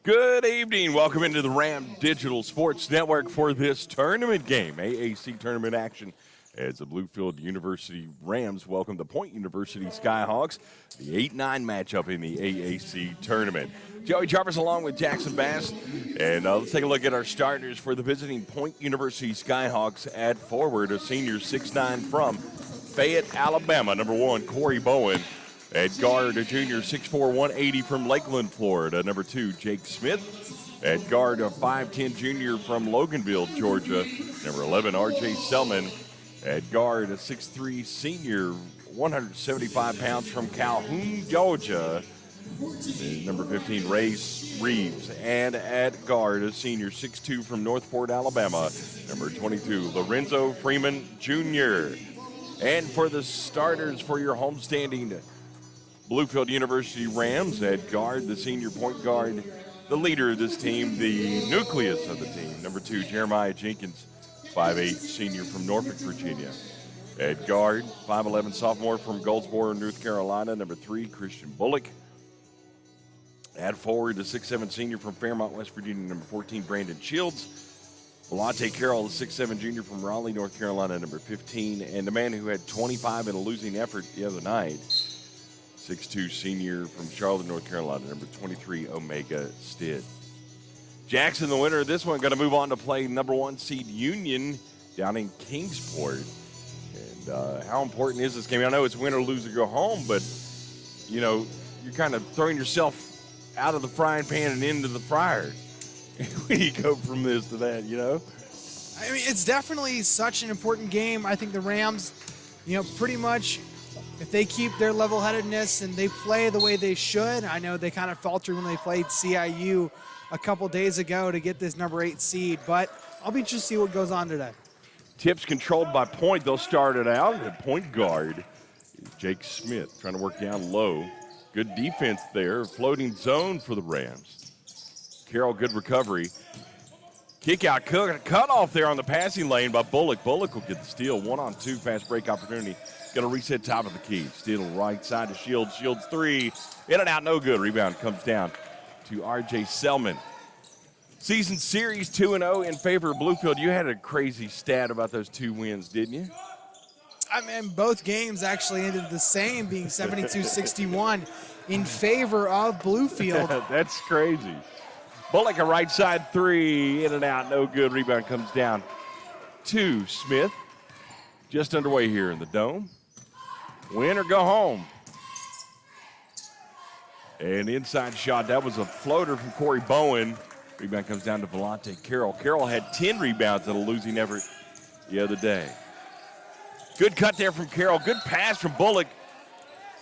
Good evening. Welcome into the Ram Digital Sports Network for this tournament game, AAC tournament action. As the Bluefield University Rams welcome the Point University Skyhawks, the 8-9 matchup in the AAC tournament. Joey Jarvis along with Jackson Bass. And let's take a look at our starters for the visiting Point University Skyhawks. At forward, a senior 6'9" from Fayette, Alabama, number 1, Corey Bowen. At guard, a junior 6'4", 180 from Lakeland, Florida, number 2, Jake Smith. At guard, a 5'10" junior from Loganville, Georgia, number 11, R.J. Selman. At guard, a 6'3" senior, 175 pounds from Calhoun, Georgia, number 15, Ray Reeves. And at guard, a senior 6'2" from Northport, Alabama, number 22, Lorenzo Freeman Jr. And for the starters for your homestanding Bluefield University Rams, at guard, the senior point guard, the leader of this team, the nucleus of the team, number 2, Jeremiah Jenkins, 5'8", senior from Norfolk, Virginia. At guard, 5'11", sophomore from Goldsboro, North Carolina, number 3, Christian Bullock. At forward, the 6'7" senior from Fairmont, West Virginia, number 14, Brandon Shields. Volante Carroll, the 6'7" junior from Raleigh, North Carolina, number 15. And the man who had 25 in a losing effort the other night, 6'2" senior from Charlotte, North Carolina, number 23, Omega Stidd. Jackson, the winner of this one, going to move on to play number 1 seed Union down in Kingsport. And how important is this game? I know it's win or lose or go home, but, you know, you're kind of throwing yourself out of the frying pan and into the fryer when you go from this to that, you know? I mean, it's definitely such an important game. I think the Rams, pretty much, if they keep their level-headedness and they play the way they should, I know they kind of faltered when they played CIU a couple days ago to get this number 8 seed, but I'll be interested to see what goes on today. Tips controlled by Point. They'll start it out. At point guard is Jake Smith trying to work down low. Good defense there. Floating zone for the Rams. Carroll, good recovery. Kick out, cut off there on the passing lane by Bullock. Bullock will get the steal. 1-on-2 fast break opportunity. Going to reset top of the key. Steal right side to Shields. Shields 3. In and out, no good. Rebound comes down to R.J. Selman. Season series 2-0 in favor of Bluefield. You had a crazy stat about those 2 wins, didn't you? I mean, both games actually ended the same, being 72-61 in favor of Bluefield. That's crazy. Bullock, a right side 3. In and out, no good. Rebound comes down to Smith. Just underway here in the Dome. Win or go home. And inside shot, that was a floater from Corey Bowen. Rebound comes down to Volante Carroll. Carroll had 10 rebounds in a losing effort the other day. Good cut there from Carroll. Good pass from Bullock.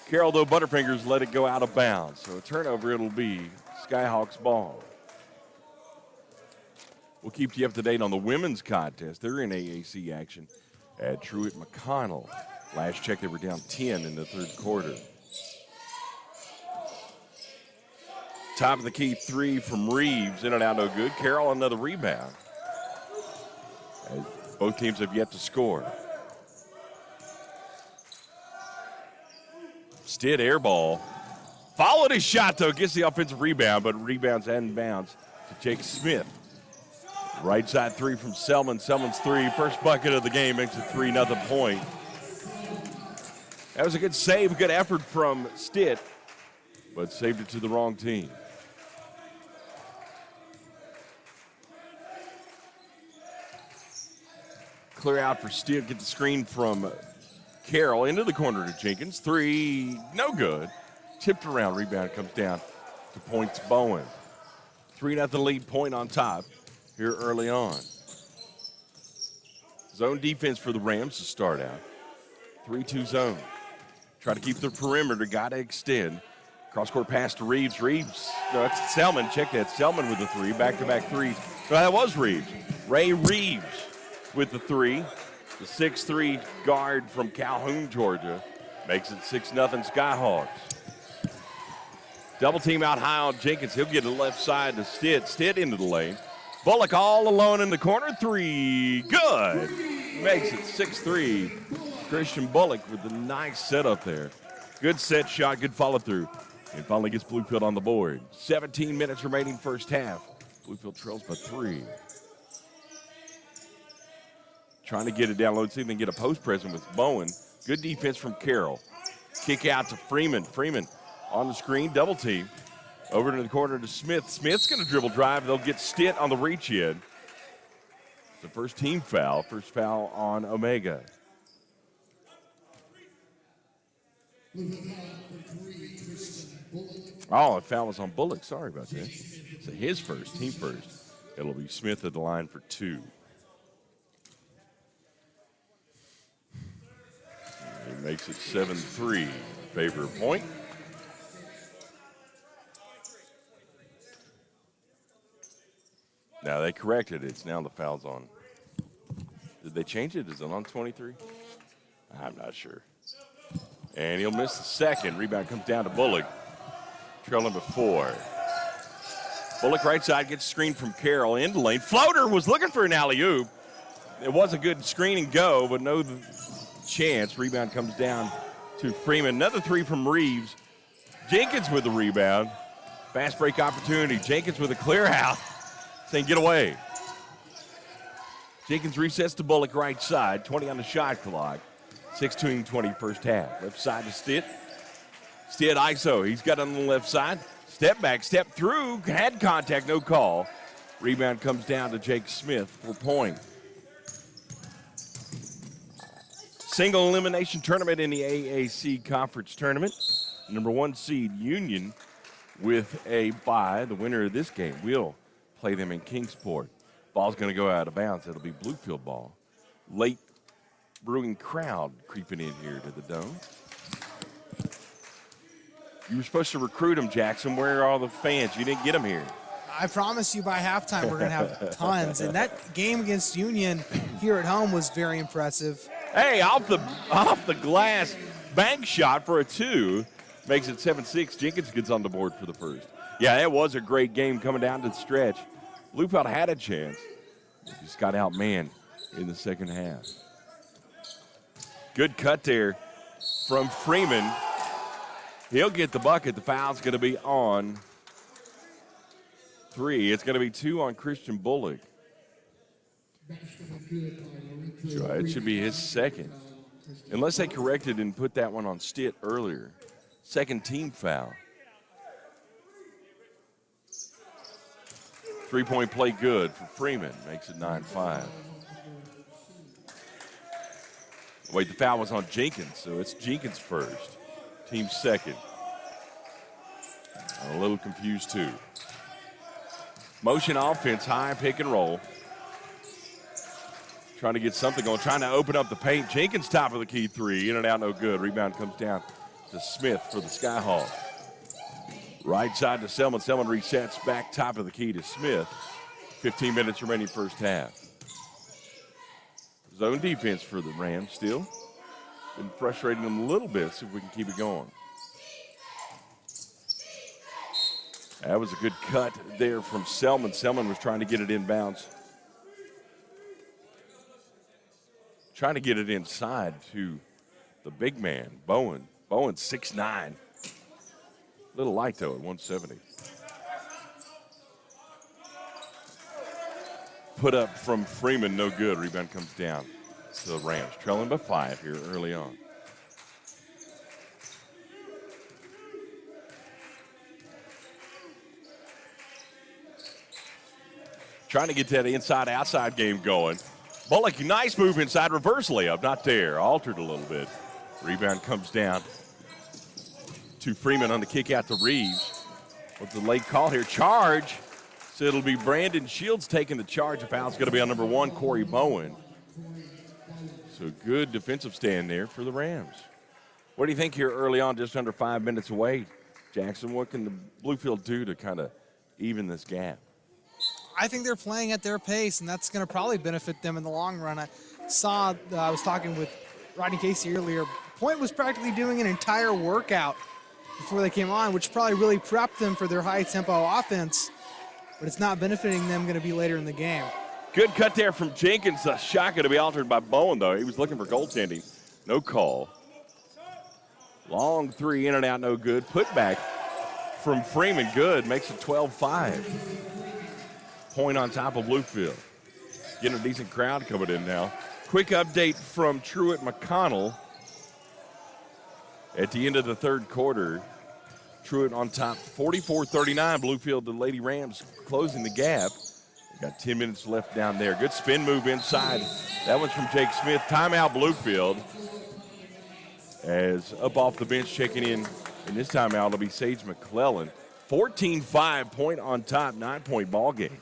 Carroll, though, Butterfingers let it go out of bounds. So a turnover, it'll be Skyhawks ball. We'll keep you up to date on the women's contest. They're in AAC action at Truett McConnell. Last check, they were down 10 in the third quarter. Top of the key 3 from Reeves. In and out, no good. Carroll, another rebound. As both teams have yet to score. Stidd air ball. Followed his shot, though. Gets the offensive rebound, but rebounds and bounds to Jake Smith. Right side 3 from Selman. Selman's 3. First bucket of the game makes it 3-0 Point. That was a good save, a good effort from Stidd, but saved it to the wrong team. Clear out for Stidd. Get the screen from Carroll into the corner to Jenkins. 3, no good. Tipped around. Rebound comes down to Point's Bowen. 3-0 lead. Point on top here early on. Zone defense for the Rams to start out. 3-2 zone. Try to keep the perimeter. Got to extend. Cross-court pass to Reeves. Reeves. No, that's Selman. Check that. Selman with the 3. Back-to-back 3s. So that was Reeves. Ray Reeves with the 3. The 6'3" guard from Calhoun, Georgia. Makes it 6-0 Skyhawks. Double team out high on Jenkins. He'll get to the left side to Stidd. Stidd into the lane. Bullock all alone in the corner. 3. Good. Makes it 6-3. Christian Bullock with a nice setup there. Good set shot, good follow through And finally gets Bluefield on the board. 17 minutes remaining first half. Bluefield trails by 3. Trying to get it down low, see if they can get a post present with Bowen. Good defense from Carroll. Kick out to Freeman. Freeman on the screen, double team. Over to the corner to Smith. Smith's going to dribble drive. They'll get Stitt on the reach in. The first team foul. First foul on Omega. Oh, a foul was on Bullock. Sorry about that. So his first, team first. It'll be Smith at the line for 2. He makes it 7-3. Favor of point. Now they corrected it. It's now the foul's on. Did they change it? Is it on 23? I'm not sure. And he'll miss the second. Rebound comes down to Bullock. Trailing by 4. Bullock right side gets screened from Carroll into lane. Floater was looking for an alley-oop. It was a good screen and go, but no chance. Rebound comes down to Freeman. Another 3 from Reeves. Jenkins with the rebound. Fast break opportunity. Jenkins with a clear out. Saying get away. Jenkins resets to Bullock right side. 20 on the shot clock. 16-20 first half. Left side to Stitt. Stitt ISO. He's got it on the left side. Step back, step through. Had contact, no call. Rebound comes down to Jake Smith for point. Single elimination tournament in the AAC Conference Tournament. Number 1 seed Union with a bye. The winner of this game will play them in Kingsport. Ball's going to go out of bounds. It'll be Bluefield ball. Late brewing crowd creeping in here to the dome. You were supposed to recruit them, Jackson. Where are all the fans? You didn't get them here. I promise you by halftime we're going to have tons. And that game against Union here at home was very impressive. Hey, off the glass bank shot for a 2. Makes it 7-6. Jenkins gets on the board for the first. Yeah, that was a great game coming down to the stretch. Bluefield had a chance. Just got outmanned in the second half. Good cut there from Freeman. He'll get the bucket. The foul's going to be on 3. It's going to be 2 on Christian Bullock. So it should be his second. Unless they corrected and put that one on Stitt earlier. Second team foul. 3-point play good for Freeman. Makes it 9-5. Wait, the foul was on Jenkins, so it's Jenkins first. Team second. I'm a little confused too. Motion offense, high pick and roll. Trying to get something going, trying to open up the paint. Jenkins top of the key 3, in and out, no good. Rebound comes down to Smith for the Skyhawks. Right side to Selman. Selman resets back top of the key to Smith. 15 minutes remaining first half. Zone defense for the Rams still. Been frustrating them a little bit, see if we can keep it going. That was a good cut there from Selman. Selman was trying to get it inbounds. Trying to get it inside to the big man, Bowen. Bowen 6'9". Little light, though, at 170. Put up from Freeman, no good. Rebound comes down to the Rams. Trailing by 5 here early on. Trying to get that inside-outside game going. Bullock, nice move inside, reverse layup. Not there, altered a little bit. Rebound comes down to Freeman on the kick out to Reeves. What's the late call here? Charge. So it'll be Brandon Shields taking the charge. The foul's going to be on number 1, Corey Bowen. So good defensive stand there for the Rams. What do you think here early on, just under 5 minutes away, Jackson? What can the Bluefield do to kind of even this gap? I think they're playing at their pace, and that's going to probably benefit them in the long run. I was talking with Rodney Casey earlier. Point was practically doing an entire workout before they came on, which probably really prepped them for their high-tempo offense, but it's not benefiting them going to be later in the game. Good cut there from Jenkins. A shot going to be altered by Bowen, though. He was looking for goaltending. No call. Long 3, in and out, no good. Put back from Freeman. Good. Makes it 12-5. Point on top of Bluefield. Getting a decent crowd coming in now. Quick update from Truett McConnell. At the end of the third quarter, Truett on top 44-39. Bluefield, the Lady Rams closing the gap. Got 10 minutes left down there. Good spin move inside. That one's from Jake Smith. Timeout Bluefield. As up off the bench checking in this timeout will be Sage McClellan. 14-5, point on top, 9-point ball game.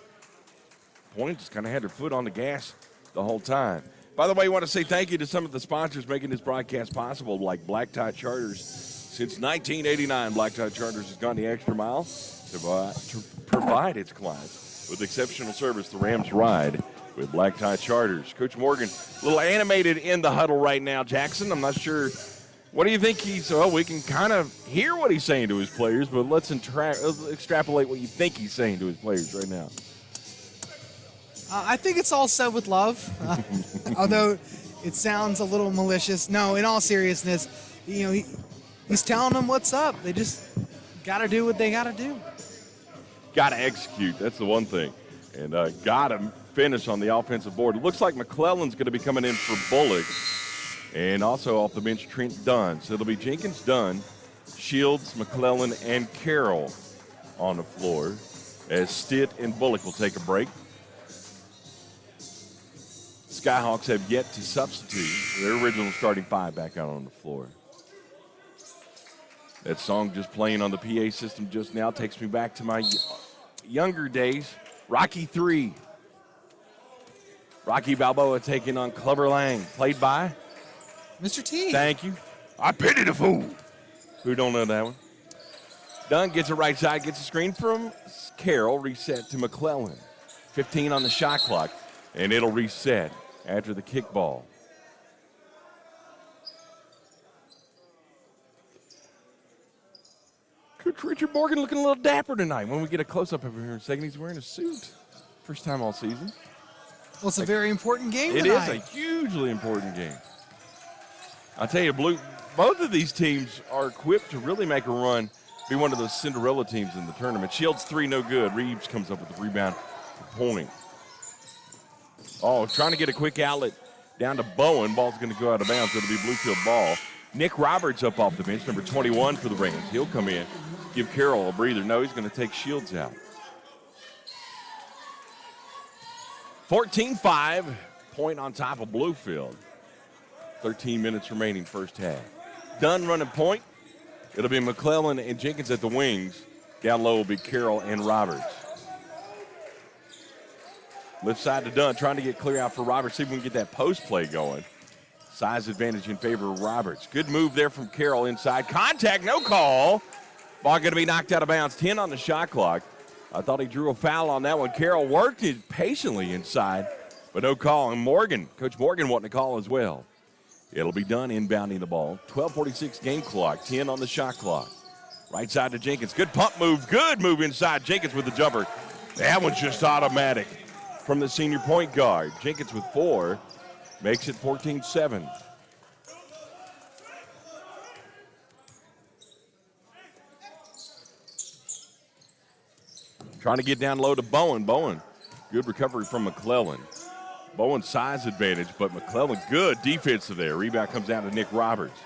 Point just kind of had her foot on the gas the whole time. By the way, I want to say thank you to some of the sponsors making this broadcast possible, like Black Tie Charters. Since 1989, Black Tie Charters has gone the extra mile to provide its clients with exceptional service. The Rams ride with Black Tie Charters. Coach Morgan, a little animated in the huddle right now, Jackson. I'm not sure. What do you think we can kind of hear what he's saying to his players, but let's extrapolate what you think he's saying to his players right now. I think it's all said with love, although it sounds a little malicious. No, in all seriousness, he's telling them what's up. They just got to do what they got to do. Got to execute. That's the one thing. And got to finish on the offensive board. It looks like McClellan's going to be coming in for Bullock. And also off the bench, Trent Dunn. So it'll be Jenkins, Dunn, Shields, McClellan, and Carroll on the floor as Stitt and Bullock will take a break. Skyhawks have yet to substitute their original starting five back out on the floor. That song just playing on the PA system just now takes me back to my younger days. Rocky III. Rocky Balboa taking on Clubber Lang. Played by? Mr. T. Thank you. I pity the fool. Who don't know that one? Dunn gets it right side, gets a screen from Carroll, reset to McClellan. 15 on the shot clock, and it'll reset after the kickball. Coach Richard Morgan looking a little dapper tonight. When we get a close-up over here in a second, he's wearing a suit. First time all season. Well, it's a very important game It tonight. is a hugely important game. I'll tell you, both of these teams are equipped to really make a run, be one of those Cinderella teams in the tournament. Shields 3, no good. Reeves comes up with the rebound for point. Oh, trying to get a quick outlet down to Bowen. Ball's going to go out of bounds. It'll be Bluefield ball. Nick Roberts up off the bench, number 21 for the Rams. He'll come in, give Carroll a breather. No, he's going to take Shields out. 14-5, point on top of Bluefield. 13 minutes remaining first half. Dunn running point. It'll be McClellan and Jenkins at the wings. Down low will be Carroll and Roberts. Left side to Dunn, trying to get clear out for Roberts. See if we can get that post play going. Size advantage in favor of Roberts. Good move there from Carroll inside. Contact, no call. Ball going to be knocked out of bounds. 10 on the shot clock. I thought he drew a foul on that one. Carroll worked it patiently inside, but no call. And Coach Morgan wanting to call as well. It'll be Dunn inbounding the ball. 12:46 game clock. 10 on the shot clock. Right side to Jenkins. Good pump move. Good move inside. Jenkins with the jumper. That one's just automatic from the senior point guard. Jenkins with 4 makes it 14-7. Trying to get down low to Bowen. Bowen, good recovery from McClellan. Bowen size advantage, but McClellan good defensive there. Rebound comes down to Nick Roberts.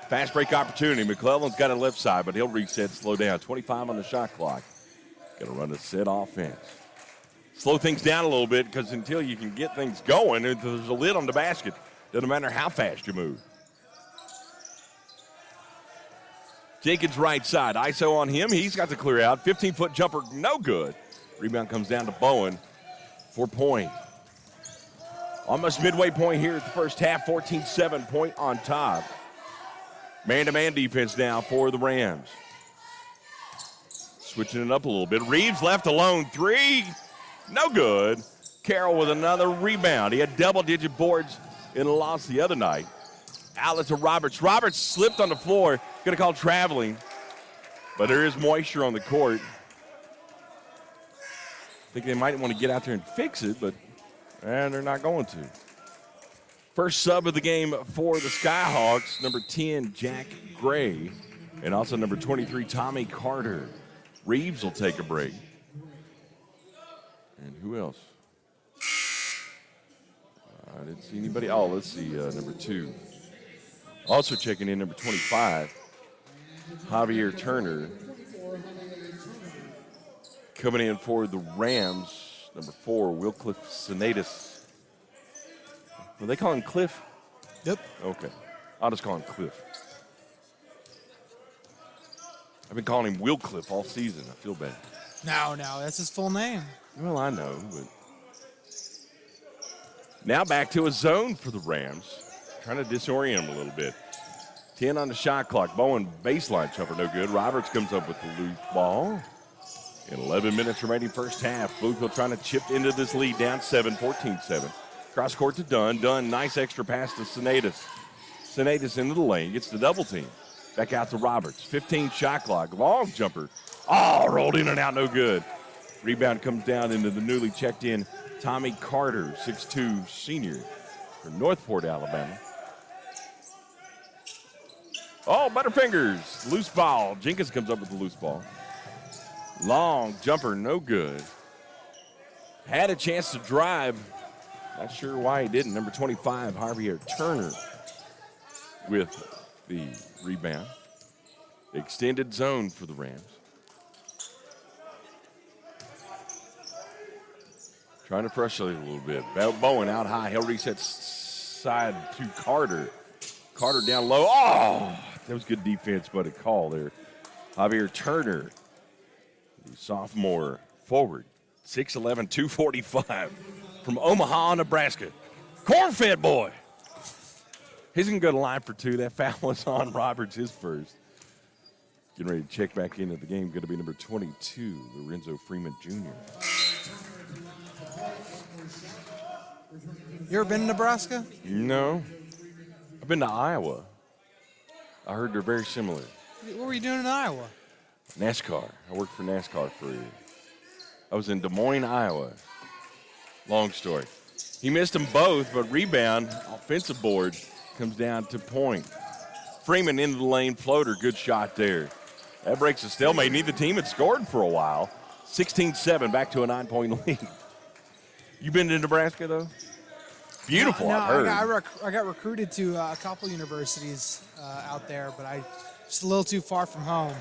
Fast break opportunity. McClellan's got it left side, but he'll reset, slow down. 25 on the shot clock. Going to run a set offense. Slow things down a little bit because until you can get things going, there's a lid on the basket. Doesn't matter how fast you move. Jenkins right side. ISO on him. He's got the clear out. 15-foot jumper, no good. Rebound comes down to Bowen for point. Almost midway point here at the first half. 14-7, point on top. Man-to-man defense now for the Rams. Switching it up a little bit. Reeves left alone. 3, no good. Carroll with another rebound. He had double-digit boards in a loss the other night. Outlet to Roberts. Roberts slipped on the floor. Going to call traveling. But there is moisture on the court. I think they might want to get out there and fix it, but they're not going to. First sub of the game for the Skyhawks, number 10, Jack Gray, and also number 23, Tommy Carter. Reeves will take a break. And who else? I didn't see anybody. Oh, let's see, number 2. Also checking in, number 25, Javier Turner. Coming in for the Rams, number 4, Wilcliffe Sinatus. Well, they call him Cliff? Yep. Okay. I'll just call him Cliff. I've been calling him Wilcliffe all season. I feel bad. No, that's his full name. Well, I know, but now back to a zone for the Rams. Trying to disorient them a little bit. 10 on the shot clock. Bowen baseline jumper, no good. Roberts comes up with the loose ball. In 11 minutes remaining first half. Bluefield trying to chip into this lead, down 7, 14-7. Cross court to Dunn. Dunn, nice extra pass to Sinatus. Sinatus into the lane, gets the double team. Back out to Roberts. 15 shot clock. Long jumper. Oh, rolled in and out, no good. Rebound comes down into the newly checked in Tommy Carter, 6'2 senior from Northport, Alabama. Oh, Butterfingers. Loose ball. Jenkins comes up with the loose ball. Long jumper, no good. Had a chance to drive. Not sure why he didn't. Number 25, Javier Turner with the rebound. Extended zone for the Rams. Trying to frustrate a little bit. Bowen out high. He'll reset side to Carter. Carter down low. Oh, that was good defense, but a call there. Javier Turner, the sophomore forward, 6'11", 245 from Omaha, Nebraska. Corn-fed boy. He's going to go to line for 2. That foul was on Roberts, his first. Getting ready to check back into the game. Going to be number 22, Lorenzo Freeman Jr. You ever been to Nebraska? No. I've been to Iowa. I heard they're very similar. What were you doing in Iowa? NASCAR. I worked for NASCAR for a year. I was in Des Moines, Iowa. Long story. He missed them both, but rebound, offensive board, comes down to point. Freeman into the lane, floater, good shot there. That breaks a stalemate. Neither team had scored for a while. 16-7, back to a 9-point lead. You been to Nebraska, though? Beautiful, No, I've heard. I got recruited to a couple universities out there, but I just a little too far from home.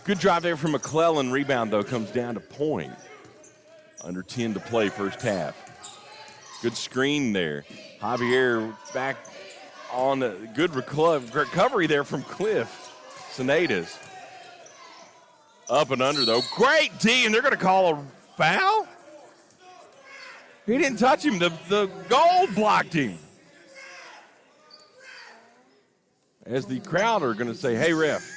Good drive there from McClellan. Rebound, though, comes down to point. Under 10 to play first half. Good screen there. Javier back on the good recovery there from Cliff Sinatus. Up and under, though. Great D, and they're going to call a foul? He didn't touch him. The goal blocked him. As the crowd are going to say, hey, ref.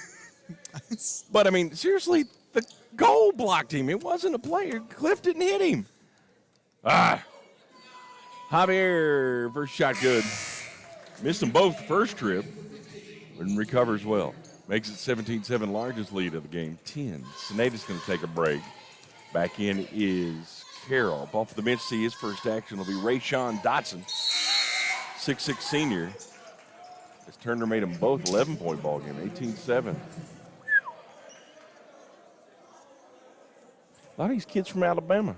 But, I mean, seriously, the goal blocked him. It wasn't a player. Cliff didn't hit him. Javier, first shot good. Missed them both first trip, and recovers well. Makes it 17-7, largest lead of the game, 10. Sinatus going to take a break. Back in is Carroll. Off the bench, see his first action will be Rayshawn Dotson, 6'6 senior. As Turner made them both 11-point ball game, 18-7. A lot of these kids from Alabama.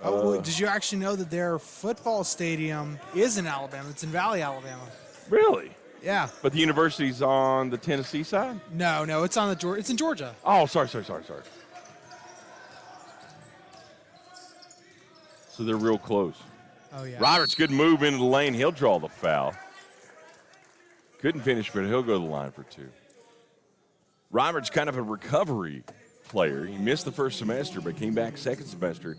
Did you actually know that their football stadium is in Alabama? It's in Valley, Alabama. Really? Yeah. But the university's on the Tennessee side? No, it's on the it's in Georgia. Oh, sorry. So they're real close. Oh, yeah. Roberts, good move into the lane. He'll draw the foul. Couldn't finish, but he'll go to the line for 2. Roberts, kind of a recovery player. He missed the first semester, but came back second semester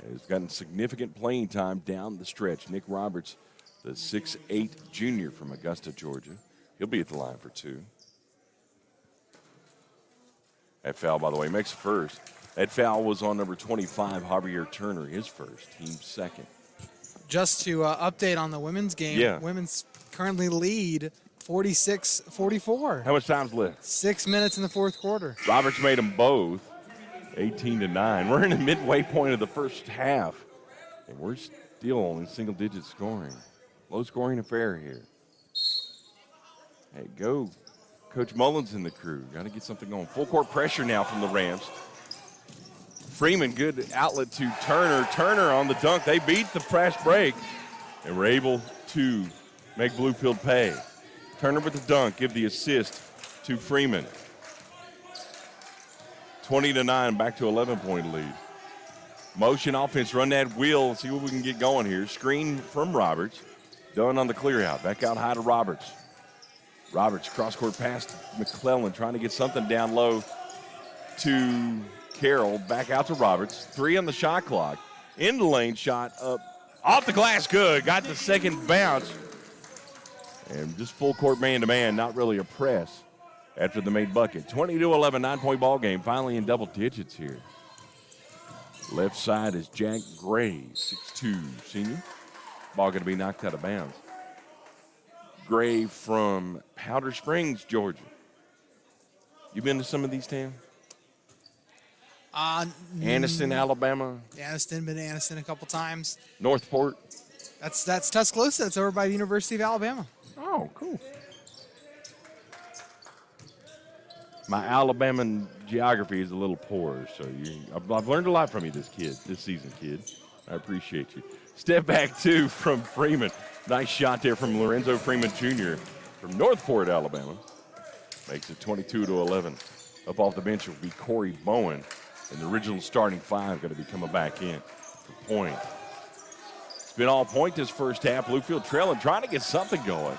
and has gotten significant playing time down the stretch. Nick Roberts, the 6'8 junior from Augusta, Georgia. He'll be at the line for 2. That foul, by the way, makes the first. That foul was on number 25, Javier Turner, his first, team second. Just to update on the women's game, Yeah. Women's currently lead 46-44. How much time's left? 6 minutes in the fourth quarter. Roberts made them both 18-9. We're in the midway point of the first half, and we're still in single-digit scoring. Low-scoring affair here. Hey, go Coach Mullins and the crew. Got to get something going. Full court pressure now from the Rams. Freeman, good outlet to Turner. Turner on the dunk. They beat the fast break and were able to make Bluefield pay. Turner with the dunk, give the assist to Freeman. 20-9, back to 11-point lead. Motion offense, run that wheel, see what we can get going here. Screen from Roberts. Done on the clear out. Back out high to Roberts. Roberts cross-court pass to McClellan, trying to get something down low to Carroll. Back out to Roberts. 3 on the shot clock. In the lane, shot up. Off the glass, good. Got the second bounce. And just full court man-to-man, not really a press after the made bucket. 20-11, 9-point ball game. Finally in double digits here. Left side is Jack Gray, 6'2", senior. Ball going to be knocked out of bounds. Gray from Powder Springs, Georgia. You been to some of these towns? Anniston, Alabama. Anniston, been to Anniston a couple times. Northport. That's Tuscaloosa. It's over by the University of Alabama. Oh, cool. My Alabama geography is a little poor, so I've learned a lot from you this season, kid. I appreciate you. Step back 2 from Freeman. Nice shot there from Lorenzo Freeman Jr. from Northport, Alabama. Makes it 22-11. Up off the bench will be Corey Bowen, and the original starting 5 going to be coming back in for point. It's been all point this first half. Bluefield trailing, trying to get something going.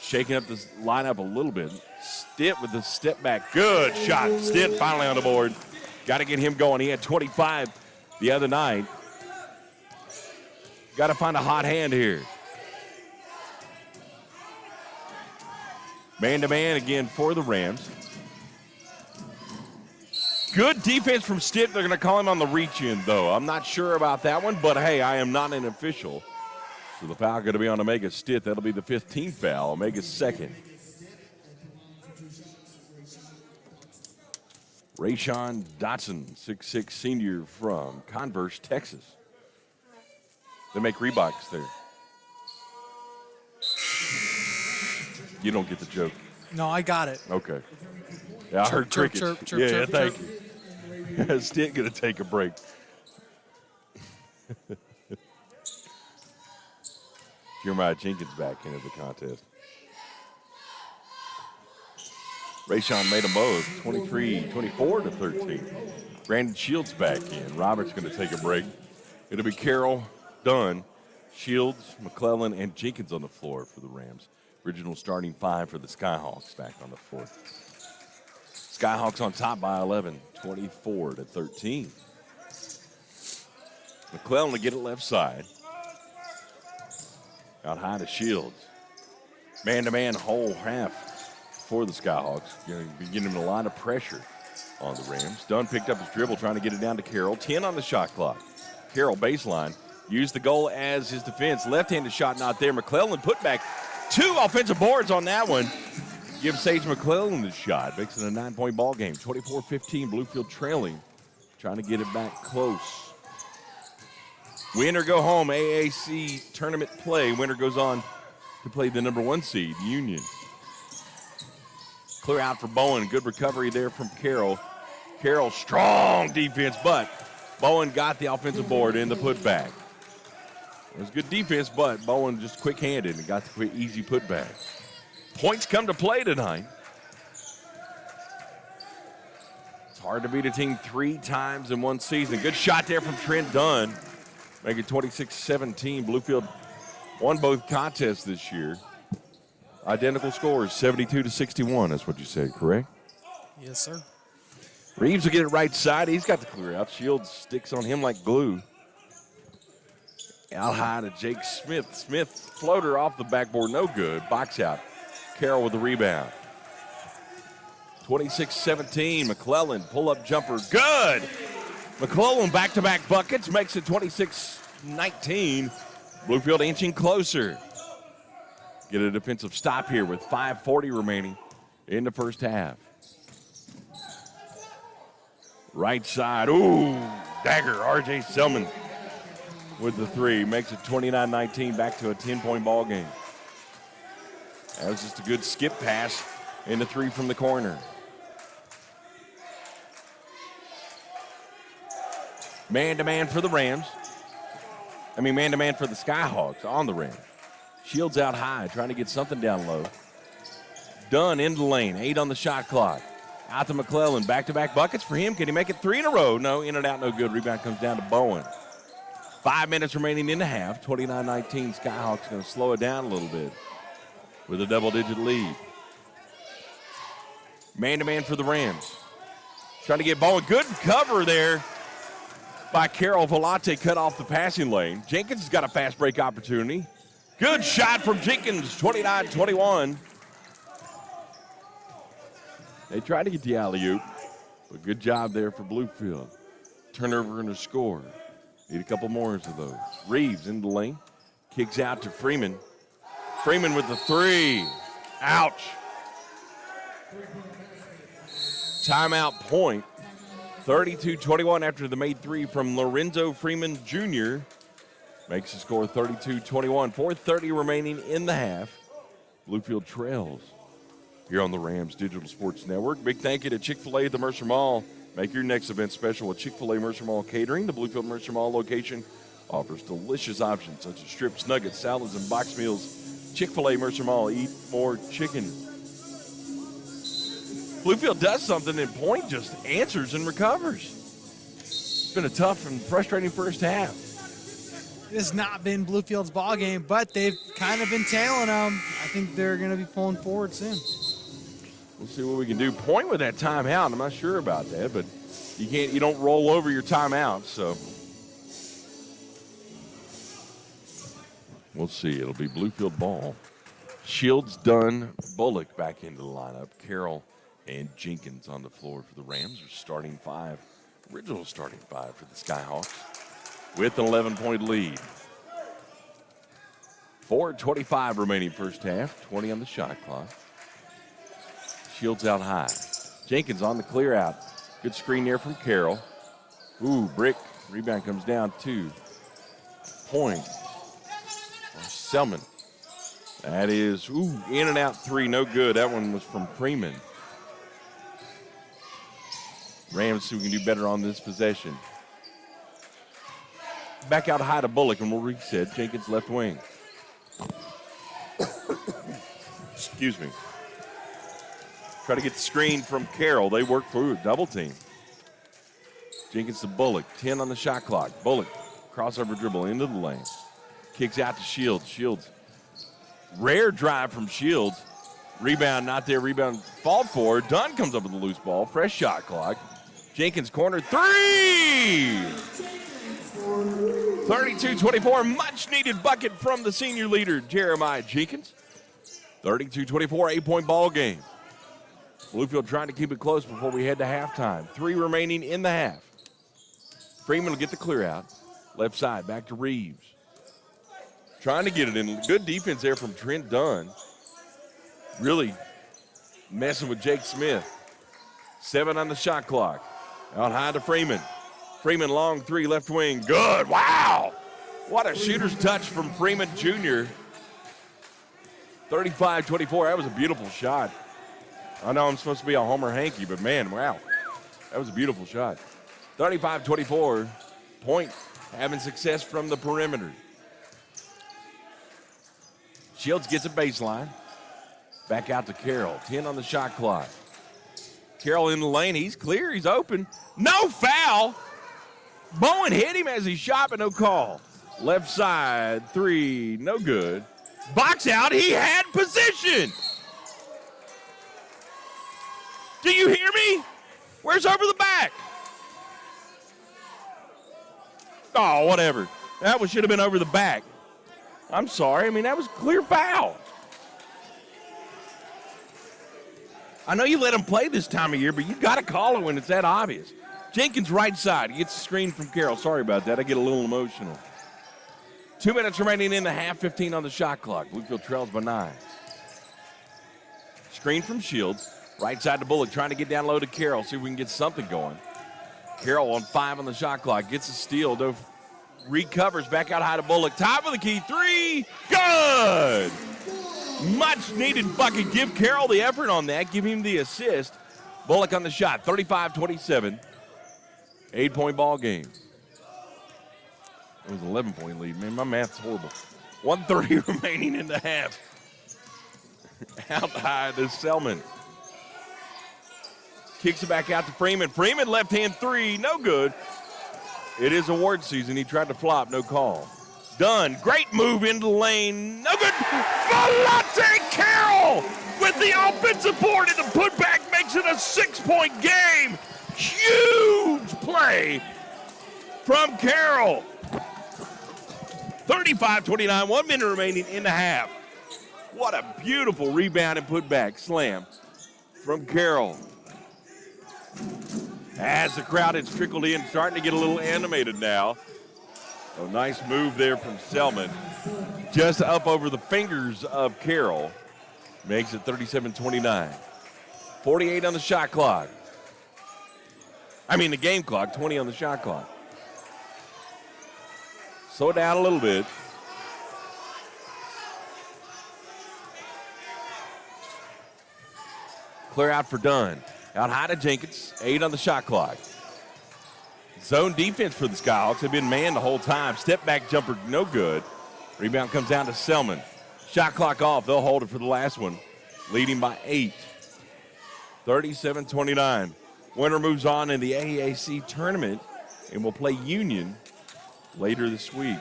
Shaking up this lineup a little bit. Stitt with the step back. Good shot. Stitt finally on the board. Got to get him going. He had 25 the other night. Got to find a hot hand here. Man-to-man again for the Rams. Good defense from Stitt. They're going to call him on the reach-in, though. I'm not sure about that one, but, hey, I am not an official. So the foul going to be on Omega Stitt. That'll be the 15th foul. Omega's second. Rayshawn Dotson, 6'6", senior from Converse, Texas. They make Reeboks there. You don't get the joke. No, I got it. Okay. Yeah, I heard crickets. Chirp, thank you. Stitt going to take a break. Jeremiah Jenkins back into the contest. Rayshawn made them both, 24-13. Brandon Shields back in. Roberts going to take a break. It'll be Carroll, Dunn, Shields, McClellan, and Jenkins on the floor for the Rams. Original starting 5 for the Skyhawks back on the floor. Skyhawks on top by 11, 24-13. McClellan to get it left side. Out high to Shields. Man-to-man whole half for the Skyhawks. Going to be getting a lot of pressure on the Rams. Dunn picked up his dribble, trying to get it down to Carroll. 10 on the shot clock. Carroll baseline. Used the goal as his defense. Left-handed shot not there. McClellan put back 2 offensive boards on that one. Give Sage McClellan the shot. Makes it a 9-point ball game. 24-15, Bluefield trailing. Trying to get it back close. Win or go home, AAC tournament play. Winner goes on to play the number 1 seed, Union. Clear out for Bowen. Good recovery there from Carroll. Carroll, strong defense, but Bowen got the offensive board in the putback. It was good defense, but Bowen just quick-handed and got the quick, easy putback. Points come to play tonight. It's hard to beat a team 3 times in one season. Good shot there from Trent Dunn. Make it 26-17. Bluefield won both contests this year. Identical scores, 72-61. That's what you said, correct? Yes, sir. Reeves will get it right side. He's got the clear out. Shields sticks on him like glue. Out high to Jake Smith. Smith floater off the backboard, no good. Box out. Carroll with the rebound. 26-17. McClellan pull-up jumper, good. McClellan back-to-back buckets makes it 26-19. Bluefield inching closer. Get a defensive stop here with 5:40 remaining in the first half. Right side, ooh, dagger, R.J. Selman with the 3. Makes it 29-19, back to a 10-point ball game. That was just a good skip pass into three from the corner. Man-to-man for the Rams. Man-to-man for the Skyhawks on the rim. Shields out high, trying to get something down low. Dunn into the lane, 8 on the shot clock. Out to McClellan, back-to-back buckets for him. Can he make it 3 in a row? No, in and out, no good. Rebound comes down to Bowen. 5 minutes remaining in the half. 29-19, Skyhawks going to slow it down a little bit with a double-digit lead. Man-to-man for the Rams. Trying to get Bowen. Good cover there by Carroll. Volante cut off the passing lane. Jenkins has got a fast break opportunity. Good shot from Jenkins, 29-21. They tried to get the alley-oop, but good job there for Bluefield. Turnover and a score. Need a couple more of those. Reeves in the lane. Kicks out to Freeman. Freeman with the 3. Ouch. Timeout point. 32-21 after the made 3 from Lorenzo Freeman Jr. Makes the score 32-21. 4:30 remaining in the half. Bluefield trails here on the Rams Digital Sports Network. Big thank you to Chick-fil-A at the Mercer Mall. Make your next event special with Chick-fil-A Mercer Mall Catering. The Bluefield Mercer Mall location offers delicious options such as strips, nuggets, salads, and box meals. Chick-fil-A Mercer Mall. Eat more chicken. Bluefield does something and Point just answers and recovers. It's been a tough and frustrating first half. It has not been Bluefield's ball game, but they've kind of been tailing them. I think they're going to be pulling forward soon. We'll see what we can do. Point with that timeout. I'm not sure about that, but you don't roll over your timeout, so we'll see. It'll be Bluefield ball. Shields, Dunn, Bullock back into the lineup. Carroll and Jenkins on the floor for the Rams. Are starting 5, original starting 5 for the Skyhawks with an 11-point lead. 4:25 remaining first half. 20 on the shot clock. Shields out high. Jenkins on the clear out. Good screen there from Carroll. Ooh, brick. Rebound comes down to Point. Selman. That is, in and out 3, no good. That one was from Freeman. Rams see if we can do better on this possession. Back out high to Bullock, and we'll reset. Jenkins left wing. Excuse me. Try to get the screen from Carroll. They work through it, double team. Jenkins to Bullock, 10 on the shot clock. Bullock, crossover dribble into the lane. Kicks out to Shields. Shields, rare drive from Shields. Rebound not there, rebound fought for. Dunn comes up with a loose ball, fresh shot clock. Jenkins corner 3! 32-24, much needed bucket from the senior leader, Jeremiah Jenkins. 32-24, 8-point ball game. Bluefield trying to keep it close before we head to halftime. 3 remaining in the half. Freeman will get the clear out. Left side, back to Reeves. Trying to get it in. Good defense there from Trent Dunn. Really messing with Jake Smith. 7 on the shot clock. Out high to Freeman. Freeman long 3, left wing. Good. Wow. What a shooter's touch from Freeman Jr. 35-24. That was a beautiful shot. I know I'm supposed to be a homer hanky, but man, wow. That was a beautiful shot. 35-24. Point having success from the perimeter. Shields gets a baseline. Back out to Carroll. 10 on the shot clock. Carroll in the lane. He's clear. He's open. No foul. Bowen hit him as he shot, but no call. Left side, 3, no good. Box out. He had position. Do you hear me? Where's over the back? Oh, whatever. That one should have been over the back. I'm sorry. That was clear foul. I know you let him play this time of year, but you got to call it when it's that obvious. Jenkins right side. He gets the screen from Carroll. Sorry about that. I get a little emotional. 2 minutes remaining in the half, 15 on the shot clock. Bluefield trails by 9. Screen from Shields. Right side to Bullock, trying to get down low to Carroll, see if we can get something going. Carroll on 5 on the shot clock, gets a steal, recovers, back out high to Bullock. Top of the key, 3, good! Much needed bucket. Give Carroll the effort on that. Give him the assist. Bullock on the shot. 35-27. 8-point ball game. It was an 11-point lead. Man, my math's horrible. 1:30 remaining in the half. Out high to Selman. Kicks it back out to Freeman. Freeman left-hand three. No good. It is award season. He tried to flop. No call. Dunn. Great move into the lane. No good. Volante Carroll with the offensive board, and the putback makes it a 6-point game. Huge play from Carroll. 35-29, 1 minute remaining in the half. What a beautiful rebound and putback slam from Carroll. As the crowd has trickled in, starting to get a little animated now. A nice move there from Selman. Just up over the fingers of Carroll. Makes it 37-29. 48 on the shot clock. I mean the game clock, 20 on the shot clock. Slow it down a little bit. Clear out for Dunn. Out high to Jenkins. 8 on the shot clock. Zone defense for the Skyhawks. They've been manned the whole time. Step back jumper, no good. Rebound comes down to Selman. Shot clock off. They'll hold it for the last one. Leading by 8. 37-29. Winner moves on in the AAC tournament and will play Union later this week.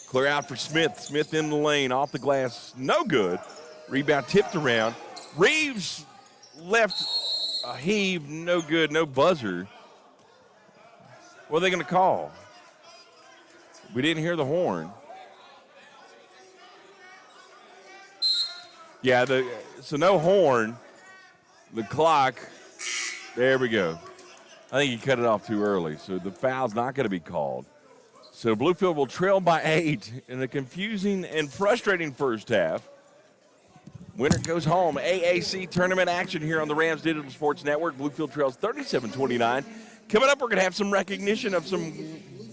Clear out for Smith. Smith in the lane, off the glass, no good. Rebound tipped around. Reeves left a heave, no good, no buzzer. What are they going to call? We didn't hear the horn. Yeah, so no horn. The clock, there we go. I think he cut it off too early, so the foul's not going to be called. So Bluefield will trail by 8 in a confusing and frustrating first half. Winner goes home. AAC tournament action here on the Rams Digital Sports Network. Bluefield trails 37-29. Coming up, we're going to have some recognition of some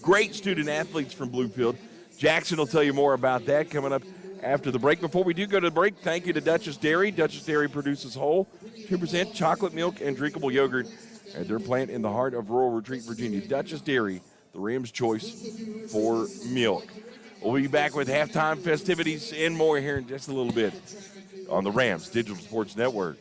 great student athletes from Bluefield. Jackson will tell you more about that coming up after the break. Before we do go to the break, thank you to Duchess Dairy. Duchess Dairy produces whole 2% chocolate milk and drinkable yogurt at their plant in the heart of rural Retreat, Virginia. Duchess Dairy, the Rams' choice for milk. We'll be back with halftime festivities and more here in just a little bit on the Rams Digital Sports Network.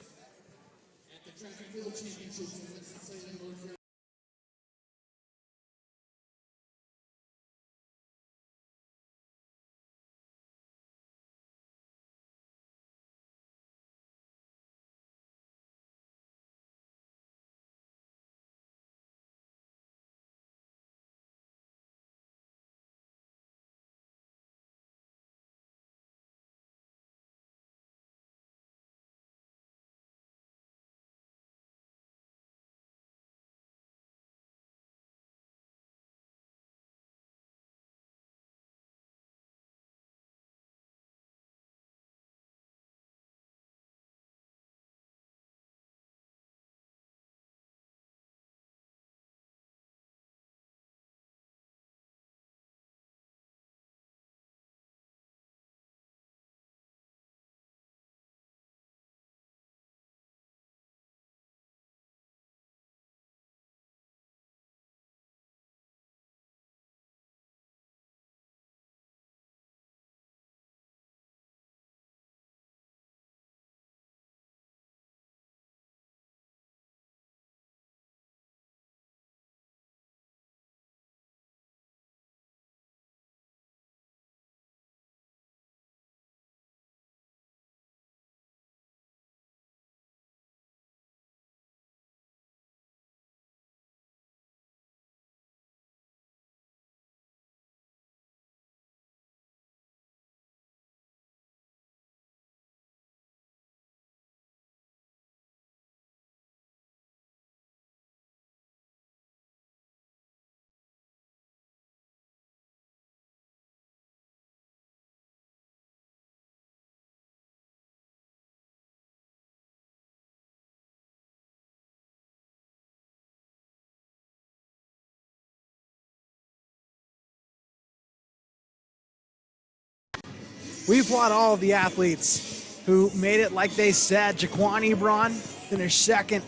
We applaud all of the athletes who made it like they said. Jaquan Ebron finished second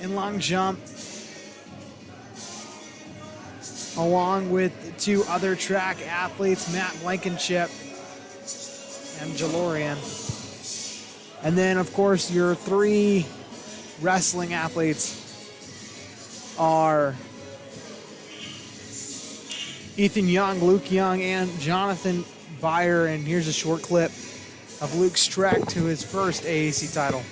in long jump, along with two other track athletes, Matt Blankenship and Jalorian. And then, of course, your three wrestling athletes are Ethan Young, Luke Young, and Jonathan Byer. And here's a short clip of Luke's trek to his first AAC title.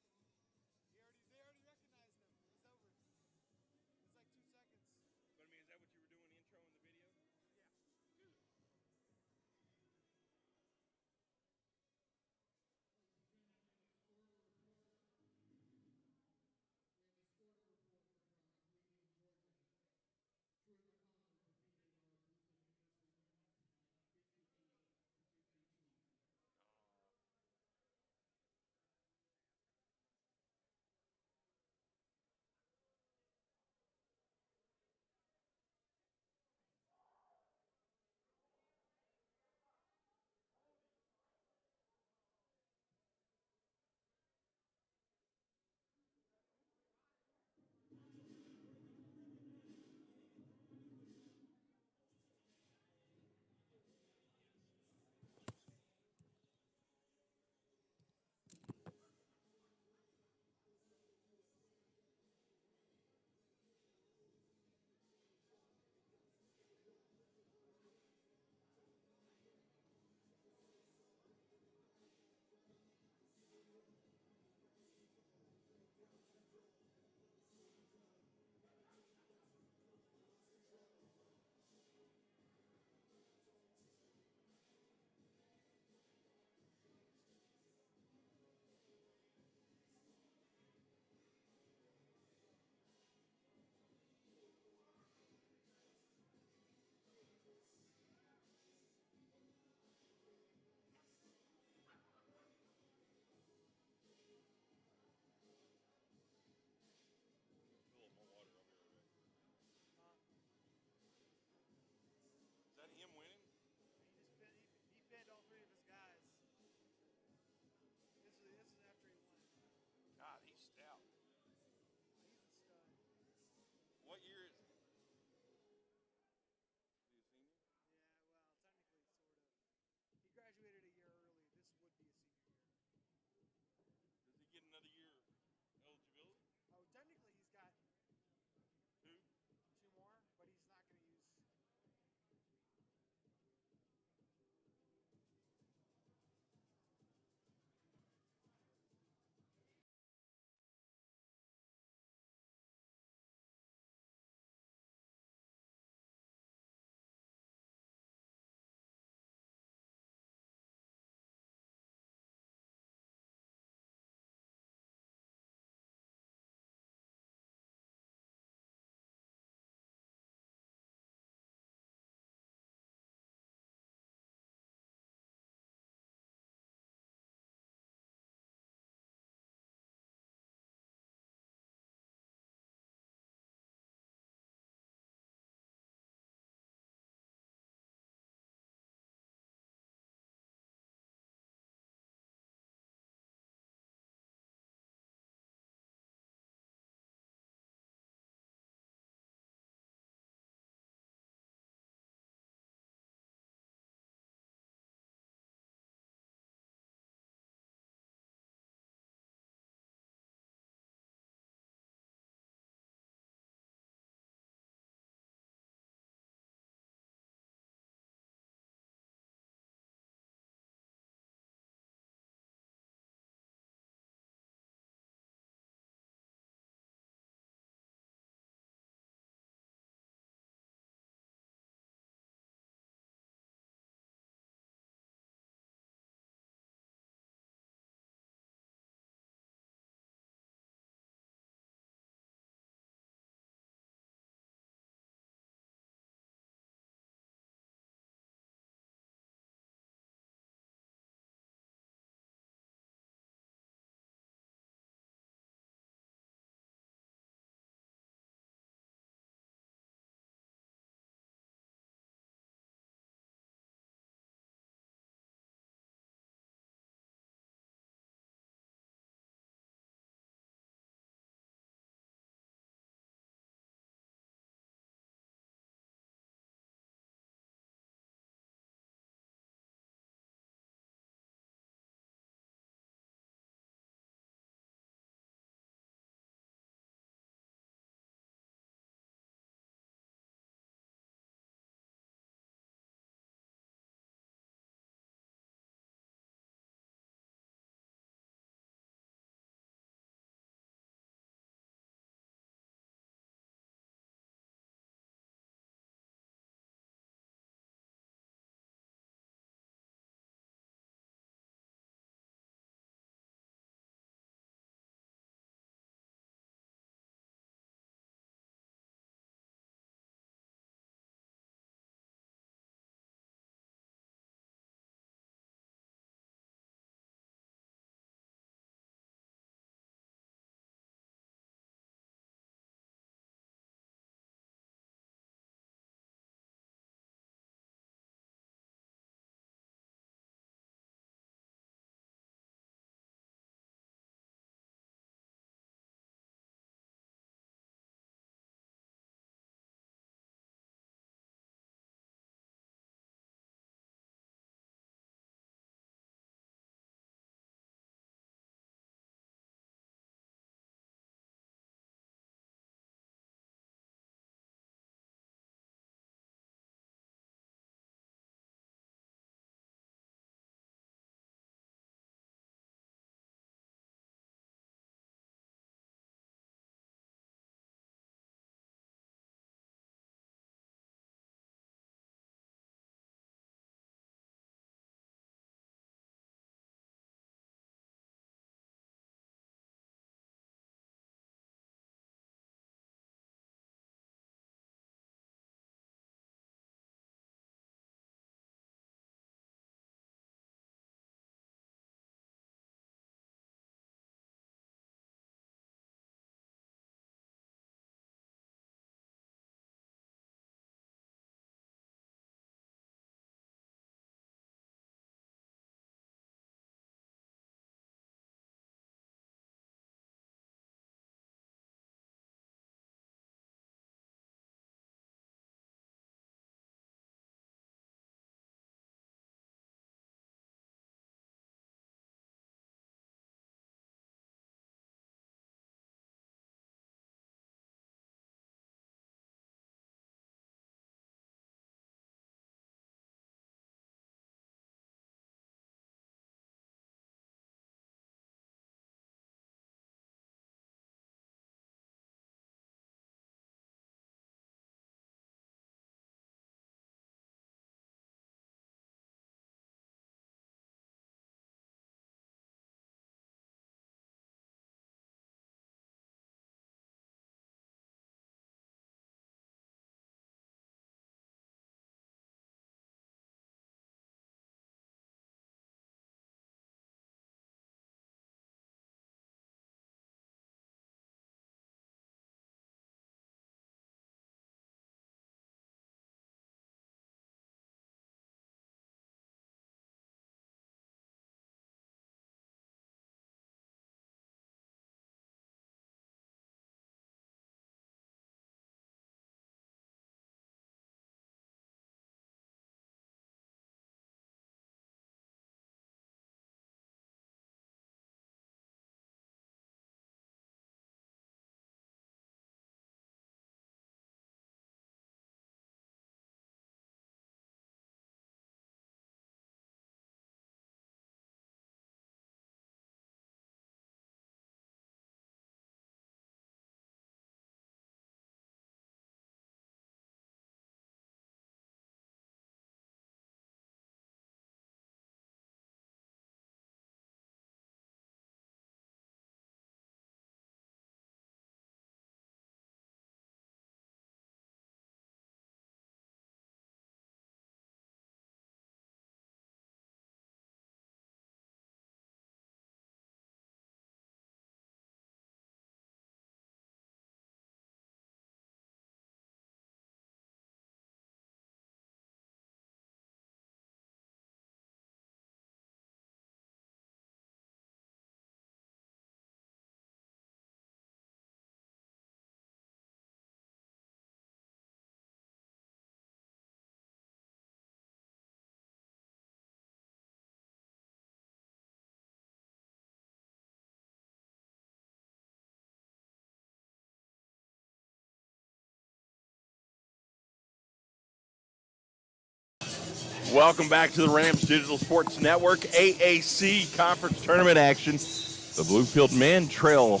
Welcome back to the Rams Digital Sports Network AAC Conference Tournament action. The Bluefield men trail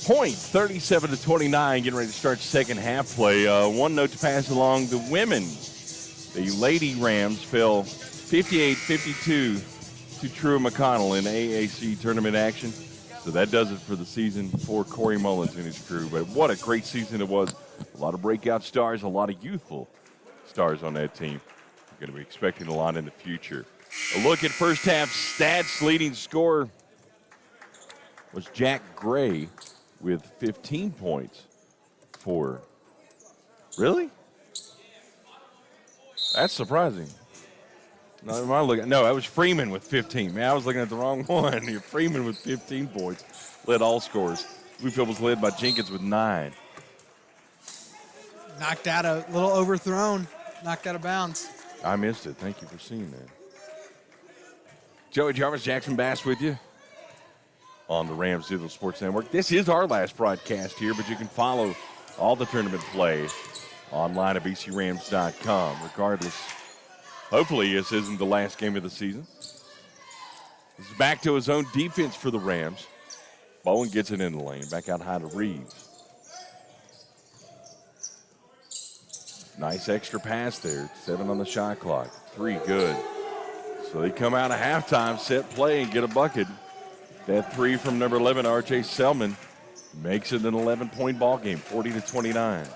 points 37-29, getting ready to start second half play. One note to pass along: the women, the Lady Rams fell 58-52 to True McConnell in AAC tournament action. So that does it for the season for Corey Mullins and his crew. But what a great season it was. A lot of breakout stars, a lot of youthful stars on that team. We're going to be expecting a lot in the future. A look at first half stats. Leading scorer was Jack Gray with 15 points for. Really? That's surprising. No, that was Freeman with 15. Man, I was looking at the wrong one. Freeman with 15 points led all scorers. Bluefield was led by Jenkins with 9. Knocked out a little overthrown, knocked out of bounds. I missed it. Thank you for seeing that. Joey Jarvis, Jackson Bass with you on the Rams Digital Sports Network. This is our last broadcast here, but you can follow all the tournament play online at bcrams.com. Regardless, hopefully this isn't the last game of the season. This is back to his own defense for the Rams. Bowen gets it in the lane. Back out high to Reeves. Nice extra pass there. 7 on the shot clock. 3 good. So they come out of halftime, set play, and get a bucket. That 3 from number 11, R.J. Selman, makes it an 11-point ball game, 40-29.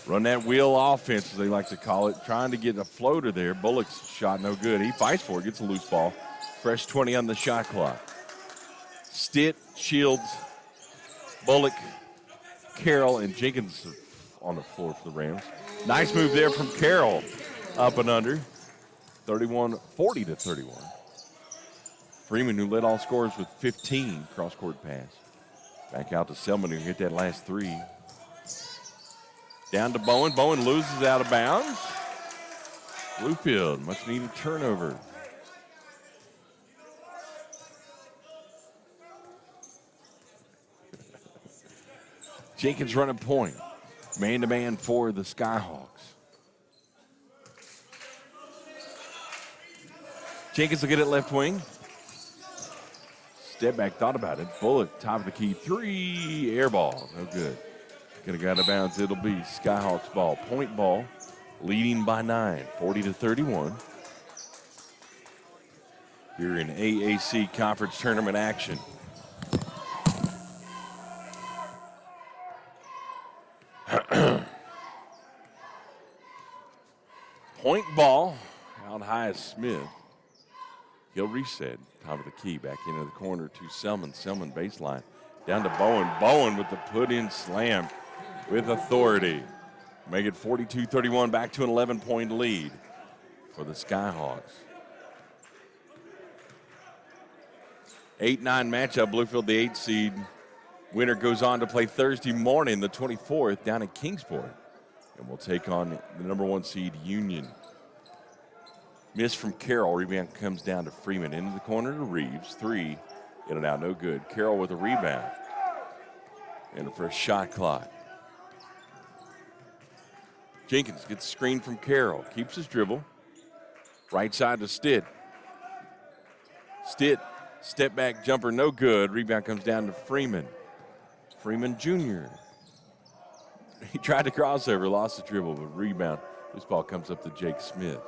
Run that wheel offense, as they like to call it, trying to get a floater there. Bullock's shot no good. He fights for it, gets a loose ball. Fresh 20 on the shot clock. Stitt, Shields, Bullock, Carroll, and Jenkins on the floor for the Rams. Nice move there from Carroll, up and under, 40-31. Freeman, who led all scorers with 15, cross-court pass. Back out to Selman, who hit that last 3. Down to Bowen. Bowen loses out of bounds. Bluefield, much needed turnover. Jenkins running point. Man-to-man for the Skyhawks. Jenkins will get it left wing. Step back, thought about it. Bullock, top of the key. 3, air ball. No good. Gonna go out of bounds. It'll be Skyhawks ball. Point ball, leading by 9, 40-31. Here in AAC Conference Tournament action. Point ball, out high is Smith. He'll reset, top of the key, back into the corner to Selman. Selman baseline, down to Bowen. Bowen with the put-in slam with authority. Make it 42-31, back to an 11-point lead for the Skyhawks. 8-9 matchup, Bluefield the 8 seed. Winner goes on to play Thursday morning, the 24th, down in Kingsport. And we'll take on the number 1 seed, Union. Miss from Carroll. Rebound comes down to Freeman. Into the corner to Reeves. 3. In and out, no good. Carroll with a rebound. And for a shot clock. Jenkins gets a screen from Carroll. Keeps his dribble. Right side to Stitt. Stitt, step back jumper, no good. Rebound comes down to Freeman. Freeman Jr. He tried to crossover, lost the dribble, but rebound. This ball comes up to Jake Smith.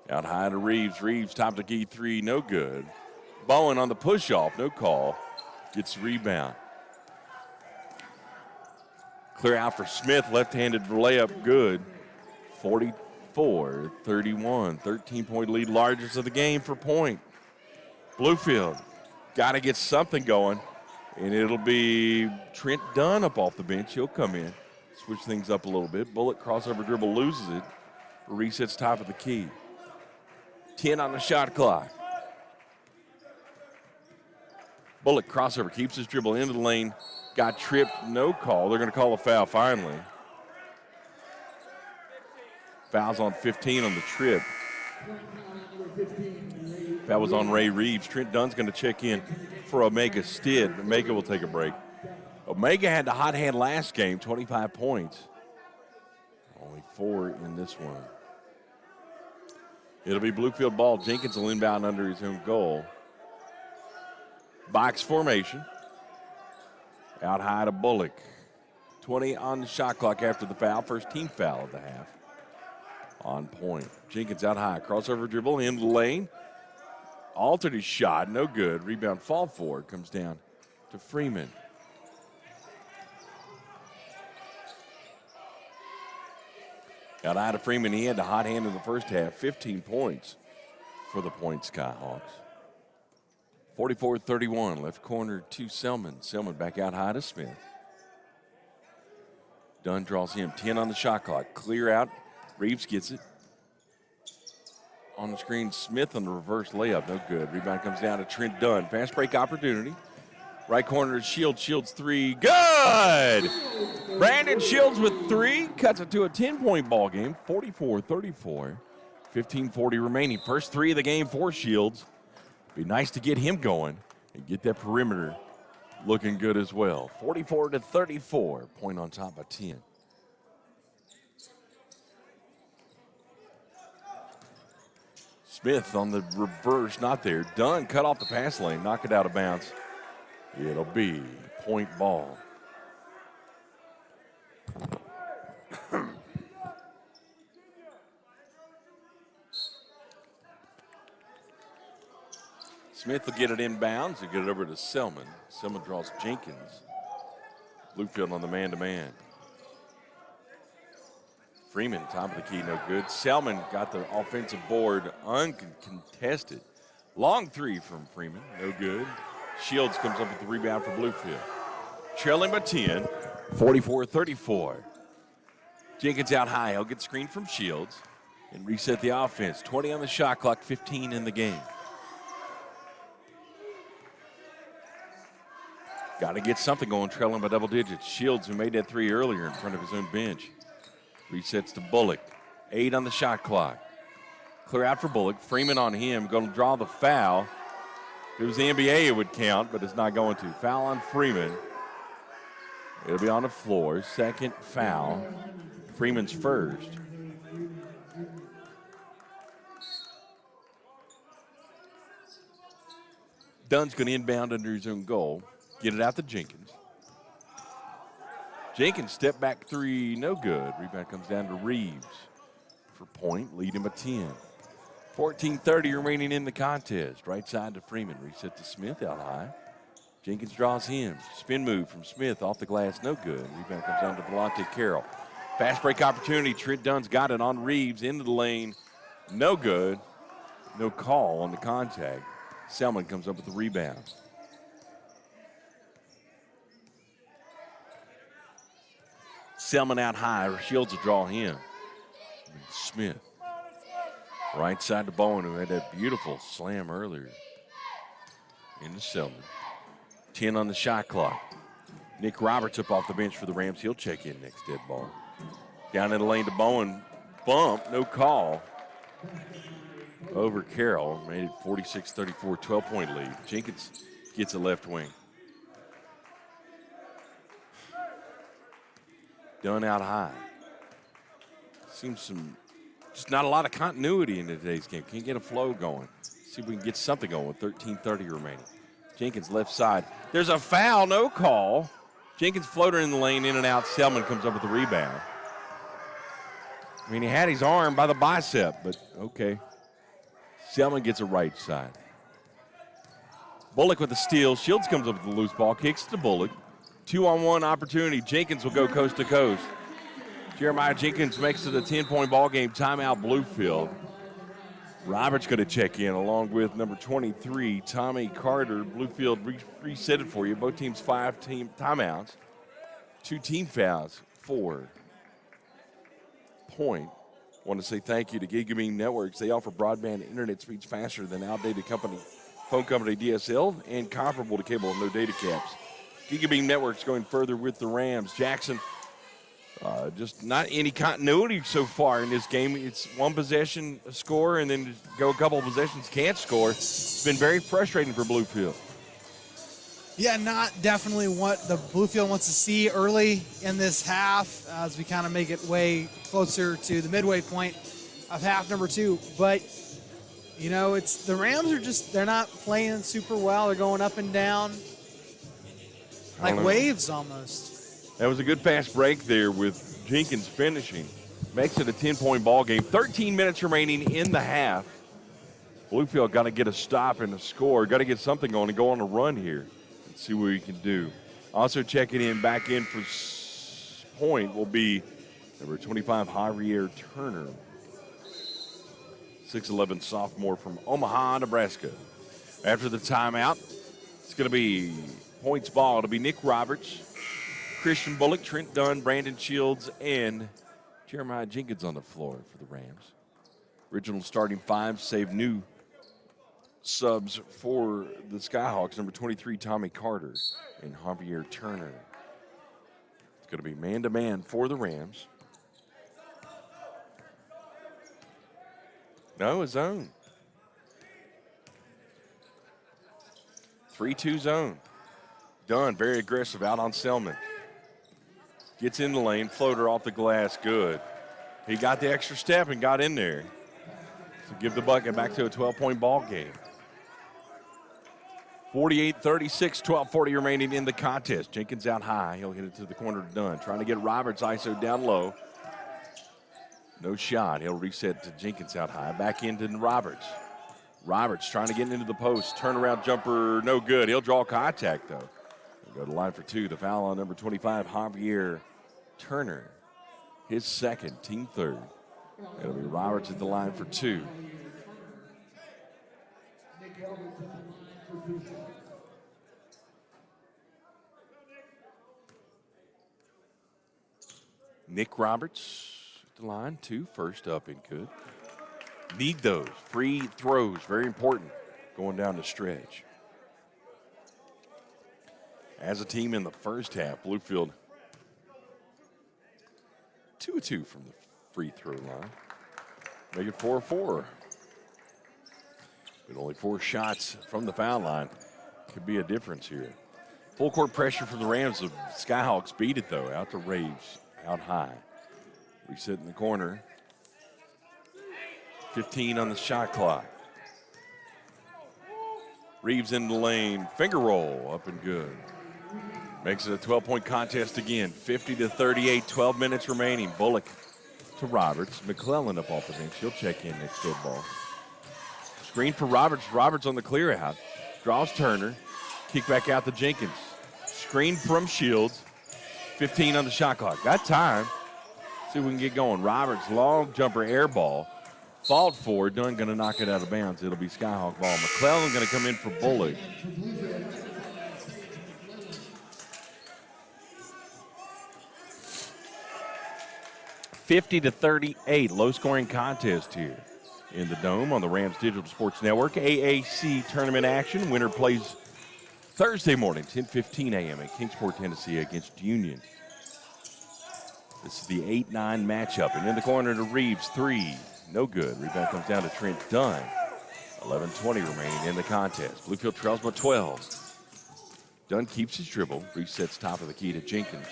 Out high to Reeves. Reeves, top to key 3, no good. Bowen on the push-off, no call. Gets the rebound. Clear out for Smith, left-handed layup, good. 44-31, 13-point lead, largest of the game for point. Bluefield, got to get something going, and it'll be Trent Dunn up off the bench. He'll come in, switch things up a little bit. Bullock crossover dribble, loses it. Resets top of the key. 10 on the shot clock. Bullock crossover, keeps his dribble into the lane. Got tripped, no call. They're going to call a foul finally. Foul's on 15 on the trip. That was on Ray Reeves. Trent Dunn's going to check in for Omega Stitt. Omega will take a break. Omega had the hot hand last game, 25 points. Only 4 in this one. It'll be Bluefield ball. Jenkins will inbound under his own goal. Box formation. Out high to Bullock. 20 on the shot clock after the foul. First team foul of the half. On point. Jenkins out high. Crossover dribble into the lane. Altered his shot. No good. Rebound fall forward. Comes down to Freeman. Out high to Freeman. He had the hot hand in the first half. 15 points for the Point Skyhawks. 44-31. Left corner to Selman. Selman back out high to Smith. Dunn draws him. 10 on the shot clock. Clear out. Reeves gets it. On the screen, Smith on the reverse layup. No good. Rebound comes down to Trent Dunn. Fast break opportunity. Right corner to Shields. Shields 3. Good! Brandon Shields with 3. Cuts it to a 10-point ball game. 44-34. 15:40 remaining. First 3 of the game for Shields. Be nice to get him going and get that perimeter looking good as well. 44-34. Point on top of 10. Smith on the reverse, not there. Dunn cut off the pass lane, knock it out of bounds. It'll be point ball. Smith will get it inbounds and get it over to Selman. Selman draws Jenkins. Bluefield on the man-to-man. Freeman, top of the key, no good. Selman got the offensive board uncontested. Long 3 from Freeman, no good. Shields comes up with the rebound for Bluefield. Trailing by 10, 44-34. Jenkins out high. He'll get screened from Shields and reset the offense. 20 on the shot clock, 15 in the game. Got to get something going, trailing by double digits. Shields, who made that 3 earlier in front of his own bench. Resets to Bullock. 8 on the shot clock. Clear out for Bullock. Freeman on him. Going to draw the foul. If it was the NBA, it would count, but it's not going to. Foul on Freeman. It'll be on the floor. Second foul. Freeman's first. Dunn's going to inbound under his own goal. Get it out to Jenkins. Jenkins step back 3, no good. Rebound comes down to Reeves for point, lead him by 10. 14:30 remaining in the contest. Right side to Freeman. Reset to Smith out high. Jenkins draws him. Spin move from Smith off the glass, no good. Rebound comes down to Volante Carroll. Fast break opportunity. Trent Dunn's got it on Reeves into the lane. No good. No call on the contact. Selman comes up with the rebound. Selman out high. Shields will draw him. Smith. Right side to Bowen, who had that beautiful slam earlier. Into Selman. 10 on the shot clock. Nick Roberts up off the bench for the Rams. He'll check in next dead ball. Down in the lane to Bowen. Bump, no call. Over Carroll. Made it 46-34, 12-point lead. Jenkins gets a left wing. Dunn out high. Seems just not a lot of continuity in today's game. Can't get a flow going. See if we can get something going with 13:30 remaining. Jenkins left side. There's a foul, no call. Jenkins floater in the lane, in and out. Selman comes up with the rebound. I mean, he had his arm by the bicep, but okay. Selman gets a right side. Bullock with the steal. Shields comes up with the loose ball, kicks to Bullock. 2-on-1 opportunity. Jenkins will go coast to coast. Jeremiah Jenkins makes it a 10-point ball game. Timeout Bluefield. Roberts going to check in along with number 23, Tommy Carter. Bluefield reset it for you. Both teams 5 team timeouts. 2 team fouls for point. Want to say thank you to Gigabeam Networks. They offer broadband internet speeds faster than outdated phone company DSL and comparable to cable with no data caps. Gigabeam Networks going further with the Rams. Jackson, just not any continuity so far in this game. It's one possession score and then go a couple of possessions, can't score. It's been very frustrating for Bluefield. Yeah, not definitely what the Bluefield wants to see early in this half as we kind of make it way closer to the midway point of half number 2. But, you know, it's the Rams are just, they're not playing super well. They're going up and down like waves almost. That was a good fast break there with Jenkins finishing. Makes it a 10-point ball game. 13 minutes remaining in the half. Bluefield got to get a stop and a score. Got to get something going and go on a run here. Let's see what we can do. Also checking in back in for point will be number 25, Javier Turner. 6'11" sophomore from Omaha, Nebraska. After the timeout, it's going to be points ball. It'll be Nick Roberts, Christian Bullock, Trent Dunn, Brandon Shields, and Jeremiah Jenkins on the floor for the Rams. Original starting 5, save new subs for the Skyhawks. Number 23, Tommy Carter, and Javier Turner. It's going to be man-to-man for the Rams. No, a zone. 3-2 zone. Dunn, very aggressive, out on Selman. Gets in the lane, floater off the glass, good. He got the extra step and got in there. So give the bucket back to a 12-point ball game. 48-36, 12:40 remaining in the contest. Jenkins out high. He'll hit it to the corner to Dunn. Trying to get Roberts ISO down low. No shot. He'll reset to Jenkins out high. Back into Roberts. Roberts trying to get into the post. Turnaround jumper, no good. He'll draw contact, though. He'll go to the line for 2. The foul on number 25, Javier Turner. His second, team third. It'll be Roberts at the line for 2. Nick Roberts at the line, 2. First up and good. Need those. Free throws, very important going down the stretch. As a team in the first half, Bluefield 2-2 from the free throw line. Make it 4-4. But only 4 shots from the foul line could be a difference here. Full court pressure from the Rams. The Skyhawks beat it, though, out to Raves, out high. Reset in the corner. 15 on the shot clock. Reeves in the lane. Finger roll, up and good. Makes it a 12-point contest again. 50-38, 12 minutes remaining. Bullock to Roberts. McClellan up off the bench. He'll check in next dead ball. Screen for Roberts. Roberts on the clear out. Draws Turner. Kick back out to Jenkins. Screen from Shields. 15 on the shot clock. Got time. See if we can get going. Roberts, long jumper, air ball. Fought for. Dunn going to knock it out of bounds. It'll be Skyhawk ball. McClellan going to come in for Bullock. (50-38), low-scoring contest here in the Dome on the Rams Digital Sports Network. AAC tournament action. Winner plays Thursday morning, 10:15 a.m. at Kingsport, Tennessee against Union. This is the 8-9 matchup. And in the corner to Reeves, 3. No good. Rebound comes down to Trent Dunn. 11:20 remaining in the contest. Bluefield trails by 12. Dunn keeps his dribble. Resets top of the key to Jenkins.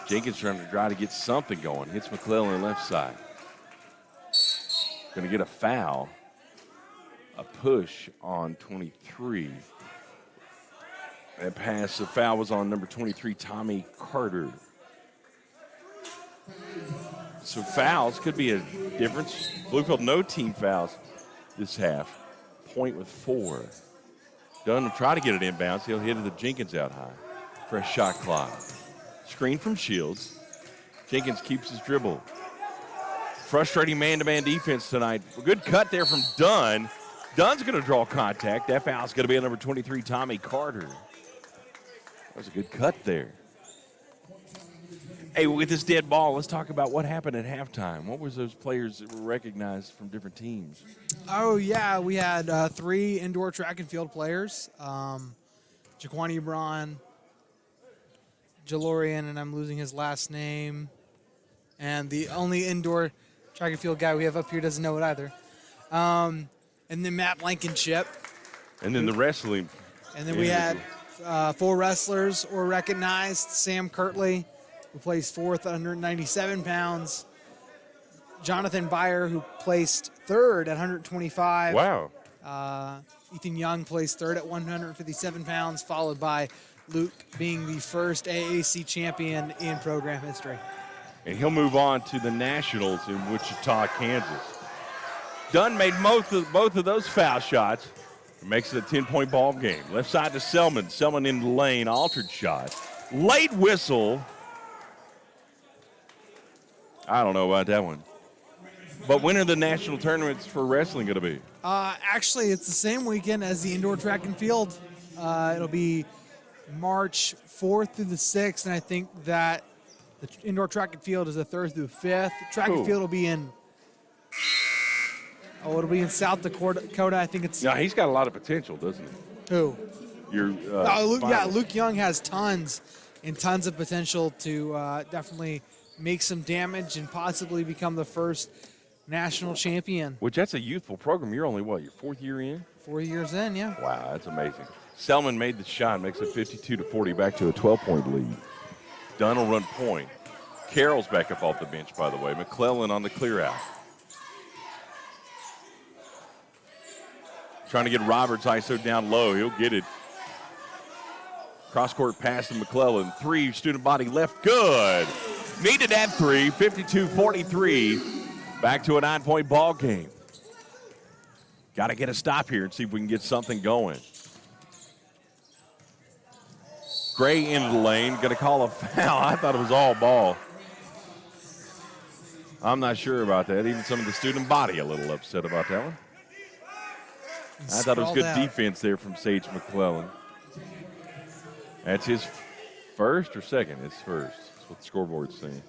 Jenkins trying to try to get something going. Hits McClellan left side. Going to get a foul. A push on 23. That pass, the foul was on number 23, Tommy Carter. So fouls could be a difference. Bluefield, no team fouls this half. Point with 4. Dunn will try to get it inbounds. He'll hit it to Jenkins out high. Fresh shot clock. Screen from Shields. Jenkins keeps his dribble. Frustrating man-to-man defense tonight. A good cut there from Dunn. Dunn's going to draw contact. That foul's going to be on number 23, Tommy Carter. That was a good cut there. Hey, with this dead ball, let's talk about what happened at halftime. What was those players that were recognized from different teams? Oh, yeah. We had 3 indoor track and field players. Jaquan Ebron, Jalorian, and I'm losing his last name. And the only indoor track and field guy we have up here doesn't know it either. And then Matt Blankenship. And then the wrestling And then we had 4 wrestlers were recognized. Sam Kirtley, who placed 4th at 197 pounds. Jonathan Byer, who placed 3rd at 125. Wow. Ethan Young placed 3rd at 157 pounds, followed by Luke being the first AAC champion in program history. And he'll move on to the Nationals in Wichita, Kansas. Dunn made both of those foul shots. It makes it a 10-point ball game. Left side to Selman. Selman in the lane, altered shot. Late whistle. I don't know about that one. But when are the national tournaments for wrestling going to be? Actually, it's the same weekend as the indoor track and field. It'll be March 4th through the 6th, and I think that the indoor track and field is the 3rd through 5th. Track and field will be in it'll be in South Dakota. I think it's. Yeah, he's got a lot of potential, doesn't he? Who? Luke, Luke Young has tons of potential to definitely make some damage and possibly become the first national champion. Which that's a youthful program. You're only, your 4th year in? 4 years in, yeah. Wow, that's amazing. Selman made the shot, makes it 52-40, back to a 12-point lead. Dunn will run point. Carroll's back up off the bench, by the way. McClellan on the clear out. Trying to get Roberts ISO down low. He'll get it. Cross-court pass to McClellan. 3, student body left. Good. Needed that 3. 52-43. Back to a 9-point ball game. Got to get a stop here and see if we can get something going. Gray into the lane. Going to call a foul. I thought it was all ball. I'm not sure about that. Even some of the student body a little upset about that one. I thought it was good defense there from Sage McClellan. That's his first or second? It's first. That's what the scoreboard's saying.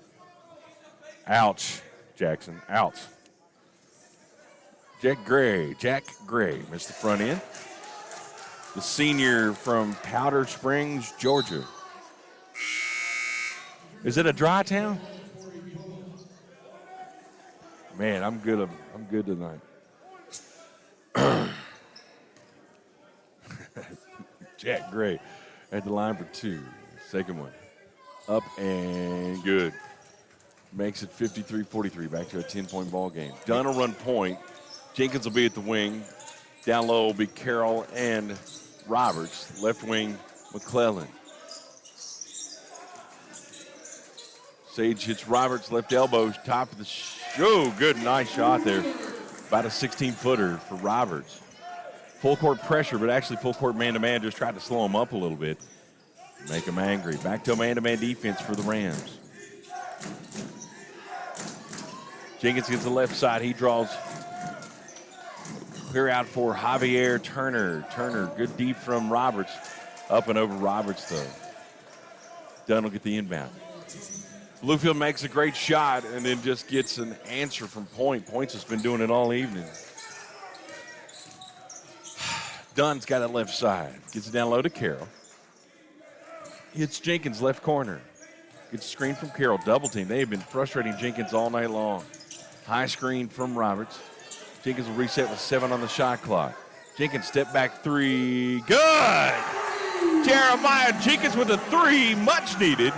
Ouch, Jackson. Ouch. Jack Gray missed the front end. The senior from Powder Springs, Georgia. Is it a dry town? Man, I'm good tonight. Jack Gray at the line for 2. Second one. Up and good. Makes it 53-43, back to a 10-point ball game. Dunn will run point. Jenkins will be at the wing. Down low will be Carroll and Roberts. Left wing, McClellan. Sage hits Roberts, left elbow, top of the good, nice shot there. About a 16-footer for Roberts. Full court pressure, but actually full court man-to-man, just tried to slow him up a little bit. Make him angry. Back to a man-to-man defense for the Rams. Jenkins gets the left side. He draws clear out for Javier Turner. Turner, good deep from Roberts. Up and over Roberts, though. Dunn will get the inbound. Bluefield makes a great shot and then just gets an answer from Point. Point's has been doing it all evening. Dunn's got it left side. Gets it down low to Carroll. Hits Jenkins left corner. Gets a screen from Carroll. Double team. They have been frustrating Jenkins all night long. High screen from Roberts. Jenkins will reset with 7 on the shot clock. Jenkins step back 3. Good! Jeremiah Jenkins with a 3. Much needed.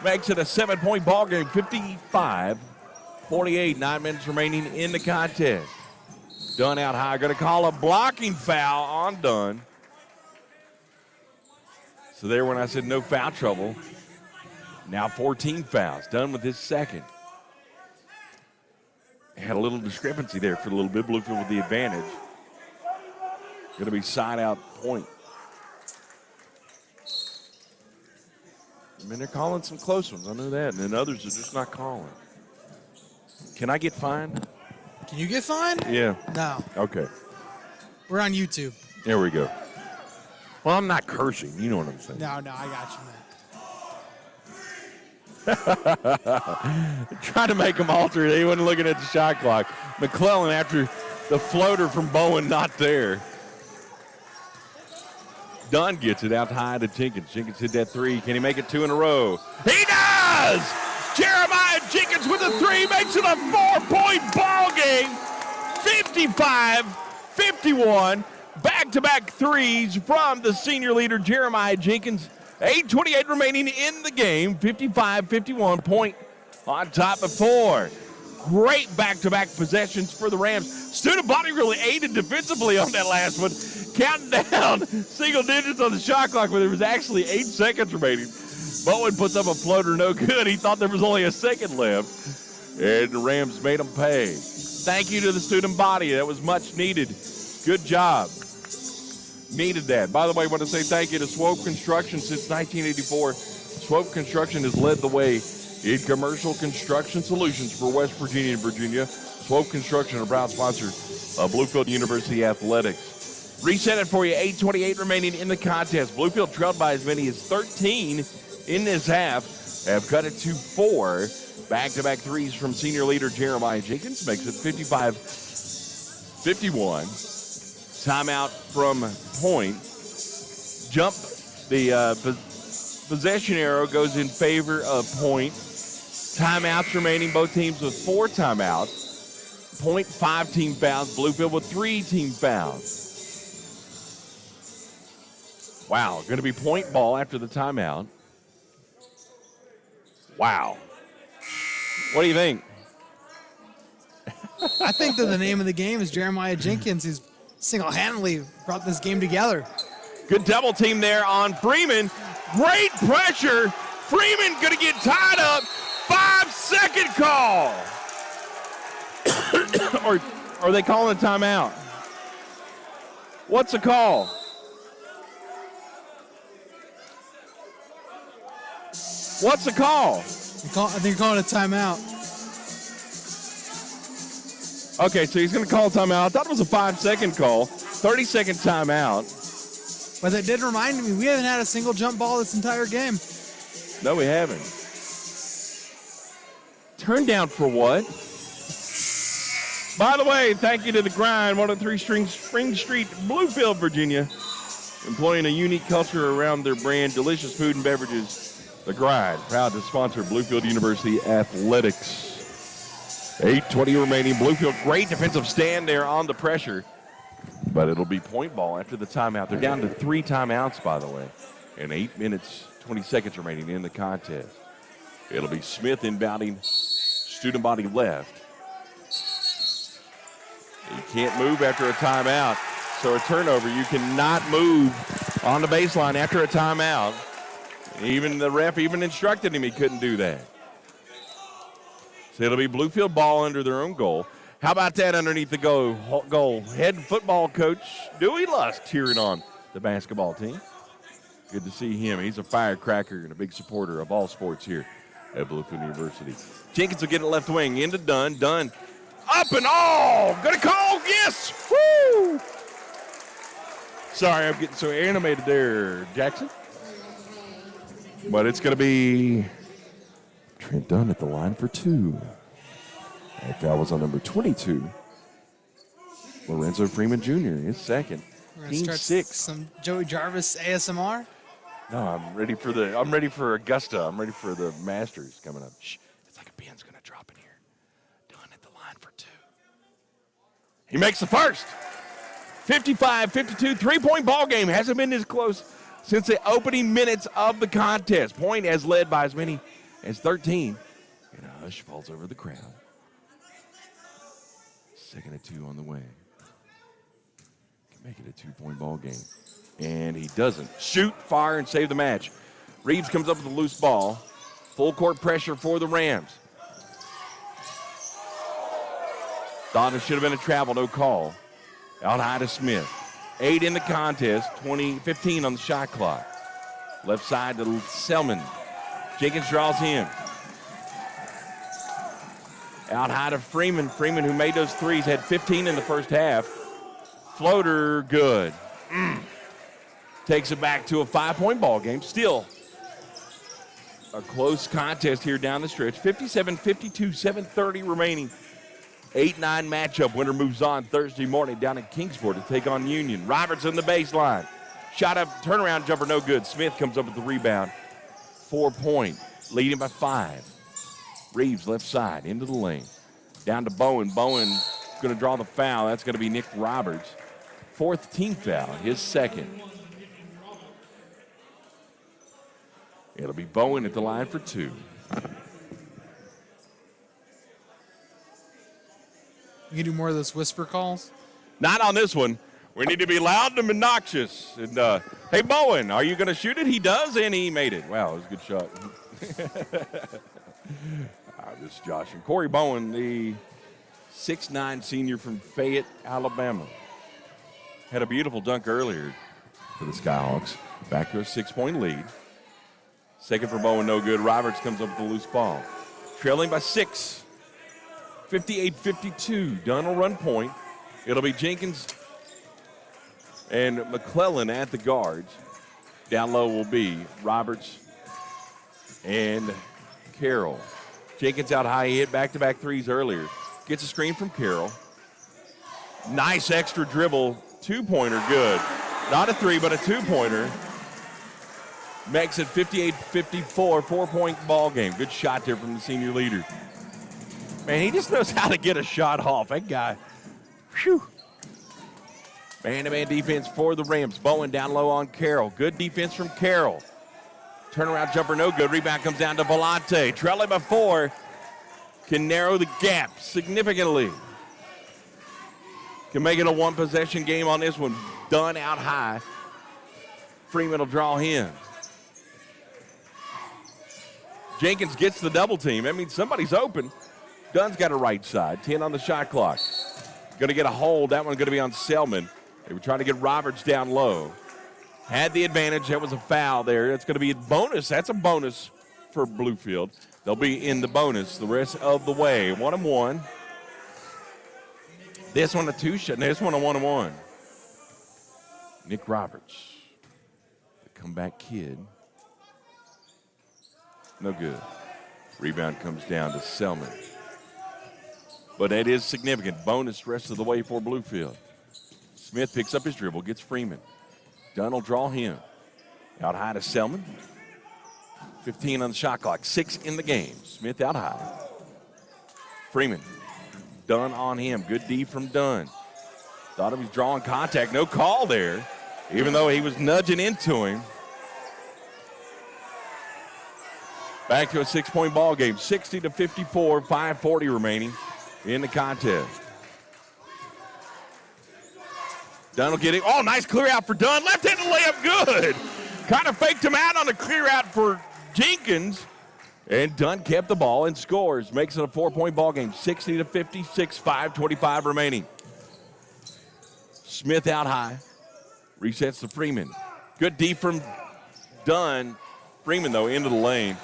Makes it a 7-point ball game. 55-48. 9 minutes remaining in the contest. Dunn out high. Going to call a blocking foul on Dunn. So there when I said no foul trouble. Now 14 fouls. Dunn with his second. Had a little discrepancy there for a little bit. Bluefield with the advantage. Going to be side out Point. I mean, they're calling some close ones. I know that. And then others are just not calling. Can I get fined? Can you get fined? Yeah. No. Okay. We're on YouTube. There we go. Well, I'm not cursing. You know what I'm saying. No, I got you, man. Trying to make him alter it. He wasn't looking at the shot clock. McClellan after the floater from Bowen not there. Dunn gets it out high to Jenkins. Jenkins hit that 3. Can he make it 2 in a row? He does! Jeremiah Jenkins with a 3 makes it a 4-point ball game. 55-51. Back-to-back threes from the senior leader, Jeremiah Jenkins. 8:28 remaining in the game. 55-51, Point on top of 4. Great back-to-back possessions for the Rams. Student body really aided defensively on that last one. Counting down single digits on the shot clock when there was actually 8 seconds remaining. Bowen puts up a floater, no good. He thought there was only a second left. And the Rams made him pay. Thank you to the student body. That was much needed. Good job. Needed that. By the way, I want to say thank you to Swope Construction. Since 1984, Swope Construction has led the way in commercial construction solutions for West Virginia and Virginia. Swope Construction, a proud sponsor of Bluefield University Athletics. Reset it for you. 8:28 remaining in the contest. Bluefield trailed by as many as 13 in this half. Have cut it to 4. Back-to-back threes from senior leader Jeremiah Jenkins makes it 55-51. Timeout from Point. Jump. The possession arrow goes in favor of Point. Timeouts remaining, both teams with 4 timeouts. Point 5 team fouls, Bluefield with 3 team fouls. Wow, going to be Point ball after the timeout. Wow. What do you think? I think that the name of the game is Jeremiah Jenkins, who's single-handedly brought this game together. Good double team there on Freeman. Great pressure. Freeman going to get tied up. 5-second call. or are they calling a timeout? What's the call? What's the call? I think they're calling a timeout. Okay, so he's going to call a timeout. I thought it was a 5-second call. 30-second timeout. But that did remind me, we haven't had a single jump ball this entire game. No, we haven't. Turn down for what? By the way, thank you to The Grind, 103 Spring Street, Bluefield, Virginia. Employing a unique culture around their brand, delicious food and beverages. The Grind, proud to sponsor Bluefield University Athletics. 8:20 remaining. Bluefield, great defensive stand there on the pressure. But it'll be Point ball after the timeout. They're down to 3 timeouts, by the way. And 8 minutes, 20 seconds remaining in the contest. It'll be Smith inbounding, student body left. You can't move after a timeout. So a turnover, you cannot move on the baseline after a timeout. Even the ref even instructed him he couldn't do that. So it'll be Bluefield ball under their own goal. How about that underneath the goal? Head football coach Dewey Lusk cheering on the basketball team. Good to see him. He's a firecracker and a big supporter of all sports here at Bluefield University. Jenkins will get it left wing into Dunn. Dunn up and all. Gonna call. Yes. Woo. Sorry, I'm getting so animated there, Jackson. But it's going to be Trent Dunn at the line for 2. That foul was on number 22. Lorenzo Freeman Jr., his second. Team 6. Some Joey Jarvis ASMR. No, I'm ready for Augusta. I'm ready for the Masters coming up. Shh, it's like a pin's going to drop in here. Dunn at the line for 2. He makes the first. 55-52, 3-point ball game. Hasn't been this close since the opening minutes of the contest. Point has led by as many as 13. And a hush falls over the crowd. 2nd and 2 on the way. Can make it a 2-point ball game. And he doesn't. Shoot, fire, and save the match. Reeves comes up with a loose ball. Full court pressure for the Rams. Thought it should have been a travel, no call. Out high to Smith. 8 in the contest, 15 on the shot clock. Left side to Selman. Jenkins draws him. Out high to Freeman. Freeman, who made those threes, had 15 in the first half. Floater, good. Takes it back to a 5-point ball game. Still a close contest here down the stretch. 57-52, 7:30 remaining. 8-9 matchup. Winner moves on Thursday morning down in Kingsport to take on Union. Roberts in the baseline. Shot up, turnaround jumper, no good. Smith comes up with the rebound. 4-point, leading by 5. Reeves left side into the lane. Down to Bowen. Bowen going to draw the foul. That's going to be Nick Roberts. 4th team foul, his 2nd. It'll be Bowen at the line for 2. You can do more of those whisper calls? Not on this one. We need to be loud and obnoxious. And, hey, Bowen, are you going to shoot it? He does, and he made it. Wow, it was a good shot. This is Josh. And Corey Bowen, the 6'9" senior from Fayette, Alabama. Had a beautiful dunk earlier for the Skyhawks. Back to a 6-point lead. 2nd for Bowen, no good. Roberts comes up with the loose ball. Trailing by 6. 58-52. Dunn will run point. It'll be Jenkins and McClellan at the guards. Down low will be Roberts and Carroll. Jenkins out high. He hit back-to-back threes earlier. Gets a screen from Carroll. Nice extra dribble. 2-pointer, good. Not a 3, but a 2-pointer. Makes it 58-54, 4-point ball game. Good shot there from the senior leader. Man, he just knows how to get a shot off. That guy, whew. Man-to-man defense for the Rams. Bowen down low on Carroll. Good defense from Carroll. Turnaround jumper, no good. Rebound comes down to Volante. Trailing by 4. Can narrow the gap significantly. Can make it a one-possession game on this one. Dunn out high. Freeman will draw him. Jenkins gets the double team. That means somebody's open. Dunn's got a right side. 10 on the shot clock. Going to get a hold. That one's going to be on Selman. They were trying to get Roberts down low. Had the advantage. That was a foul there. That's going to be a bonus. That's a bonus for Bluefield. They'll be in the bonus the rest of the way. 1-1. This one a 2-shot. This one a 1-1. Nick Roberts, the comeback kid. No good. Rebound comes down to Selman. But it is significant. Bonus rest of the way for Bluefield. Smith picks up his dribble, gets Freeman. Dunn will draw him. Out high to Selman. 15 on the shot clock. 6 in the game. Smith out high. Freeman. Dunn on him. Good D from Dunn. Thought he was drawing contact. No call there, even though he was nudging into him. Back to a 6-point ball game. 60-54, 5:40 remaining in the contest. Dunn will get it. Oh, nice clear out for Dunn. Left-handed layup, good. Kind of faked him out on the clear out for Jenkins. And Dunn kept the ball and scores. Makes it a 4-point ball game. 60-56, 5:25 remaining. Smith out high. Resets to Freeman. Good D from Dunn. Freeman, though, into the lane.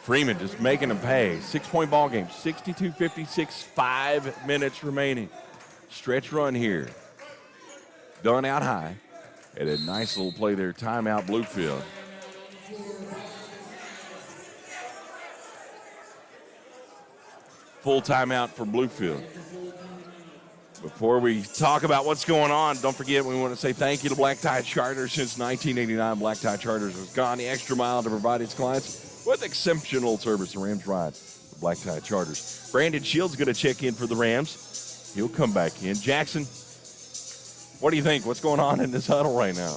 Freeman just making him pay. 6-point ball game. 62-56, 5 minutes remaining. Stretch run here. Dunn out high. And a nice little play there. Timeout, Bluefield. Full timeout for Bluefield. Before we talk about what's going on, don't forget we want to say thank you to Black Tie Charters. Since 1989, Black Tie Charters has gone the extra mile to provide its clients with exceptional service. The Rams ride the Black Tie Charters. Brandon Shields going to check in for the Rams. He'll come back in. Jackson, what do you think? What's going on in this huddle right now?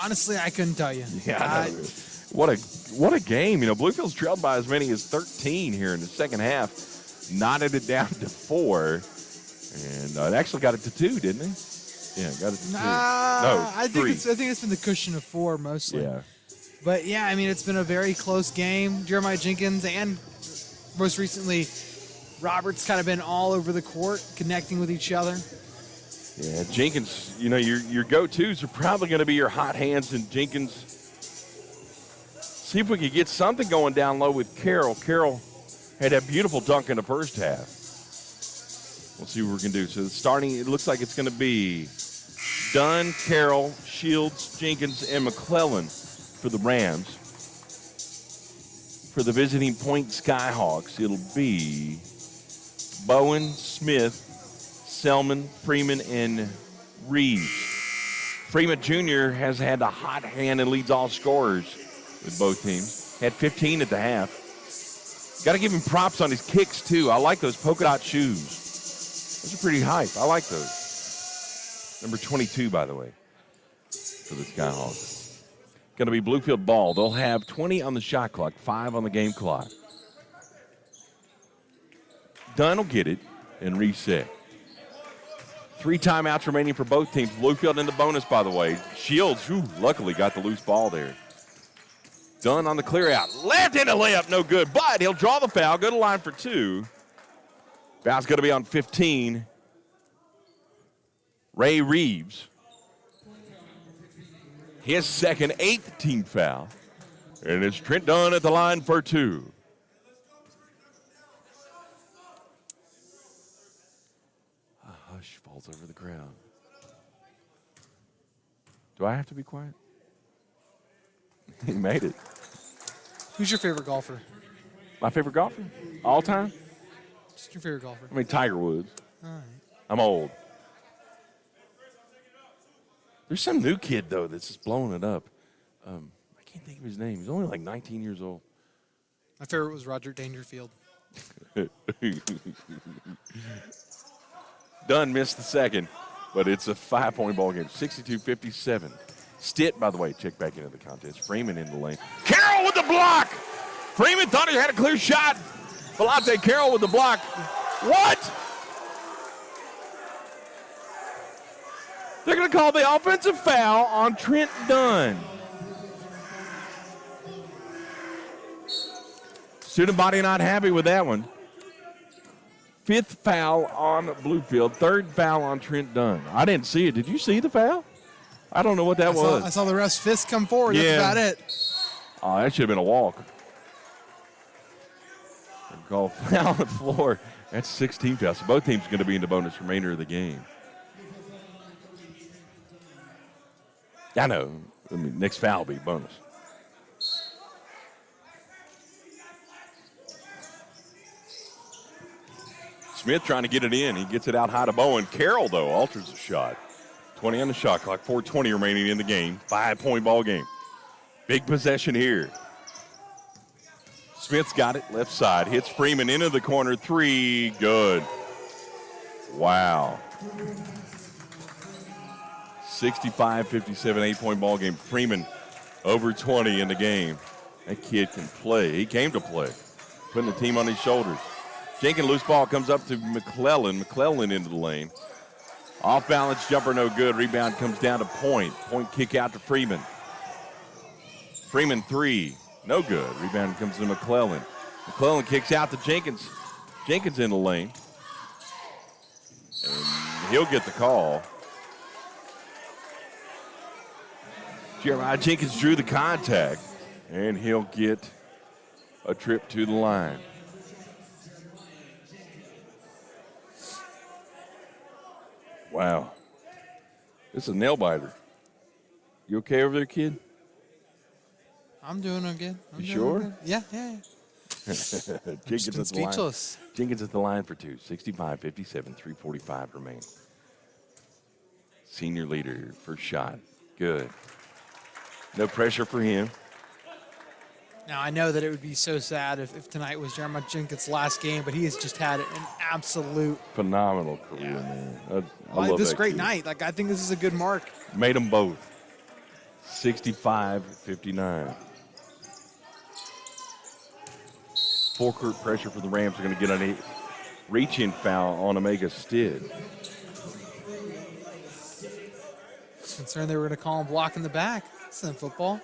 Honestly, I couldn't tell you. Yeah, I know. What a game. You know, Bluefield's trailed by as many as 13 here in the second half. Knotted it down to 4. And it actually got it to 2, didn't it? Yeah, got it to 2. I 3. think it's been the cushion of 4 mostly. Yeah. But yeah, I mean, it's been a very close game. Jeremiah Jenkins and most recently Roberts kind of been all over the court, connecting with each other. Yeah, Jenkins, you know, your go-tos are probably going to be your hot hands, and Jenkins. See if we can get something going down low with Carroll. Carroll had that beautiful dunk in the first half. We'll see what we can do. So starting, it looks like it's going to be Dunn, Carroll, Shields, Jenkins, and McClellan for the Rams. For the visiting Point Skyhawks, it'll be Bowen, Smith, Selman, Freeman, and Reeves. Freeman Jr. has had a hot hand and leads all scorers with both teams. Had 15 at the half. Got to give him props on his kicks, too. I like those polka dot shoes. Those are pretty hype. I like those. Number 22, by the way, for the Skyhawks. Going to be Bluefield ball. They'll have 20 on the shot clock, 5 on the game clock. Dunn will get it and reset. 3 timeouts remaining for both teams. Bluefield in the bonus, by the way. Shields, luckily got the loose ball there. Dunn on the clear out. Left-handed layup, no good, but he'll draw the foul, go to line for 2. Foul's going to be on 15. Ray Reeves. His second, 8th team foul. And it's Trent Dunn at the line for 2. A hush falls over the ground. Do I have to be quiet? He made it. Who's your favorite golfer? My favorite golfer? All time? Just your favorite golfer. I mean, Tiger Woods. All right. I'm old. There's some new kid, though, that's just blowing it up. I can't think of his name. He's only like 19 years old. My favorite was Roger Dangerfield. Dunn missed the second, but it's a 5-point ball game, 62-57. Stitt, by the way, checked back into the contest. Freeman in the lane. Carroll with the block! Freeman thought he had a clear shot. Vellante Carroll with the block. What? They're going to call the offensive foul on Trent Dunn. Student body not happy with that one. 5th foul on Bluefield. 3rd foul on Trent Dunn. I didn't see it. Did you see the foul? I don't know what that was. I saw the ref's fist come forward. Yeah. That's about it. Oh, that should have been a walk. Call foul on the floor. That's 16 fouls. So both teams are going to be in the bonus remainder of the game. I know. I mean, next foul will be bonus. Smith trying to get it in. He gets it out high to Bowen. Carroll, though, alters the shot. 20 on the shot clock. 4:20 remaining in the game. 5-point ball game. Big possession here. Smith's got it. Left side. Hits Freeman into the corner. 3. Good. Wow. 65-57, 8-point ball game. Freeman over 20 in the game. That kid can play. He came to play. Putting the team on his shoulders. Jenkins loose ball comes up to McClellan. McClellan into the lane. Off balance jumper no good. Rebound comes down to Point. Point kick out to Freeman. Freeman 3. No good. Rebound comes to McClellan. McClellan kicks out to Jenkins. Jenkins in the lane. And he'll get the call. Jeremiah Jenkins drew the contact, and he'll get a trip to the line. Wow. This is a nail biter. You okay over there, kid? I'm doing okay. You sure? Okay. Yeah. Jenkins at the speechless. line. Jenkins at the line for 2. 65-57, 3:45 remain. Senior leader, first shot. Good. No pressure for him. Now, I know that it would be so sad if tonight was Jeremiah Jenkins' last game, but he has just had an absolute phenomenal career, man. I love this that great kid. night. Like, I think this is a good mark. Made them both. 65-59. Full court pressure for the Rams. Are going to get a reach-in foul on Omega Stitt. Concerned they were going to call him block in the back. It's in football.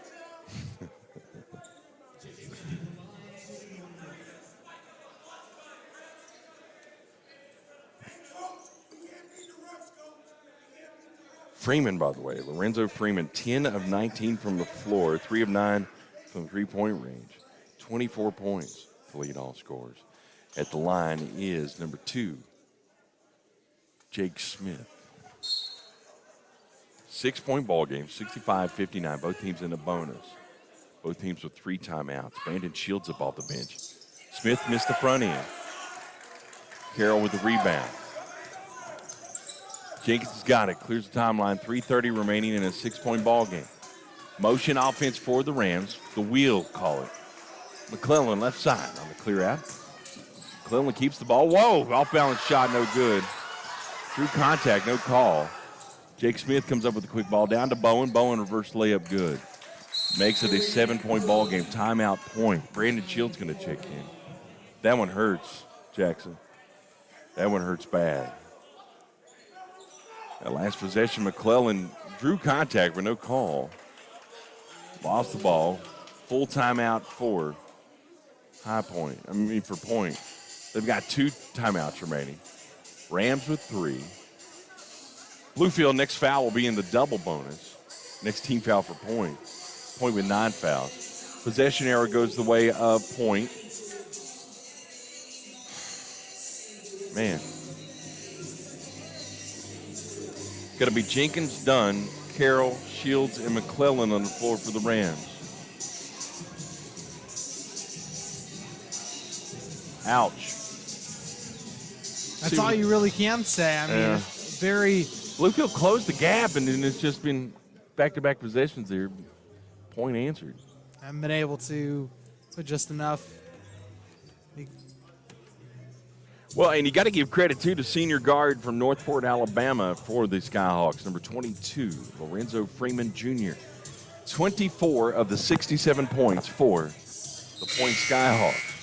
Freeman, by the way, Lorenzo Freeman, 10 of 19 from the floor, 3 of 9 from three-point range, 24 points to lead all scorers. At the line is number 2, Jake Smith. 6-point ball game, 65-59. Both teams in a bonus. Both teams with 3 timeouts. Brandon Shields up off the bench. Smith missed the front end. Carroll with the rebound. Jenkins has got it. Clears the timeline. 3:30 remaining in a 6-point ball game. Motion offense for the Rams. The wheel call it. McClellan left side on the clear out. McClellan keeps the ball. Whoa! Off balance shot, no good. Through contact, no call. Jake Smith comes up with a quick ball down to Bowen. Bowen reverse layup good. Makes it a 7-point ball game. Timeout point. Brandon Shields going to check in. That one hurts, Jackson. That one hurts bad. That last possession, McClellan drew contact but no call. Lost the ball. Full timeout for Point. They've got 2 timeouts remaining. Rams with 3. Bluefield, next foul will be in the double bonus. Next team foul for Point. Point with 9 fouls. Possession error goes the way of Point. Man. Going to be Jenkins, Dunn, Carroll, Shields, and McClellan on the floor for the Rams. Ouch. That's all you really can say. I mean, very. Bluefield closed the gap, and then it's just been back-to-back possessions there. Point answered. Haven't been able to put just enough. Well, and you got to give credit, too, to senior guard from Northport, Alabama for the Skyhawks, number 22, Lorenzo Freeman Jr. 24 of the 67 points for the Point Skyhawks.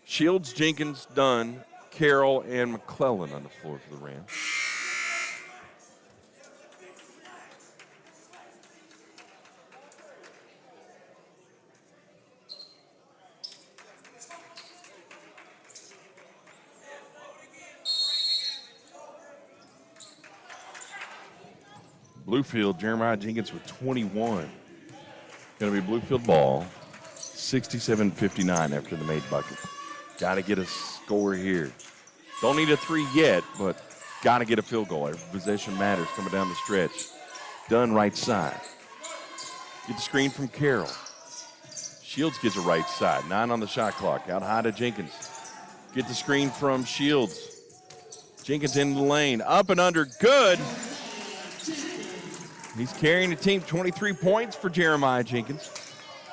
Shields, Jenkins, Dunn, Carroll, and McClellan on the floor for the Rams. Bluefield, Jeremiah Jenkins with 21. Going to be Bluefield ball, 67-59 after the made bucket. Got to get a score here. Don't need a 3 yet, but got to get a field goal. Every possession matters coming down the stretch. Dunn right side. Get the screen from Carroll. Shields gets a right side. 9 on the shot clock. Out high to Jenkins. Get the screen from Shields. Jenkins in the lane. Up and under. Good. He's carrying the team. 23 points for Jeremiah Jenkins.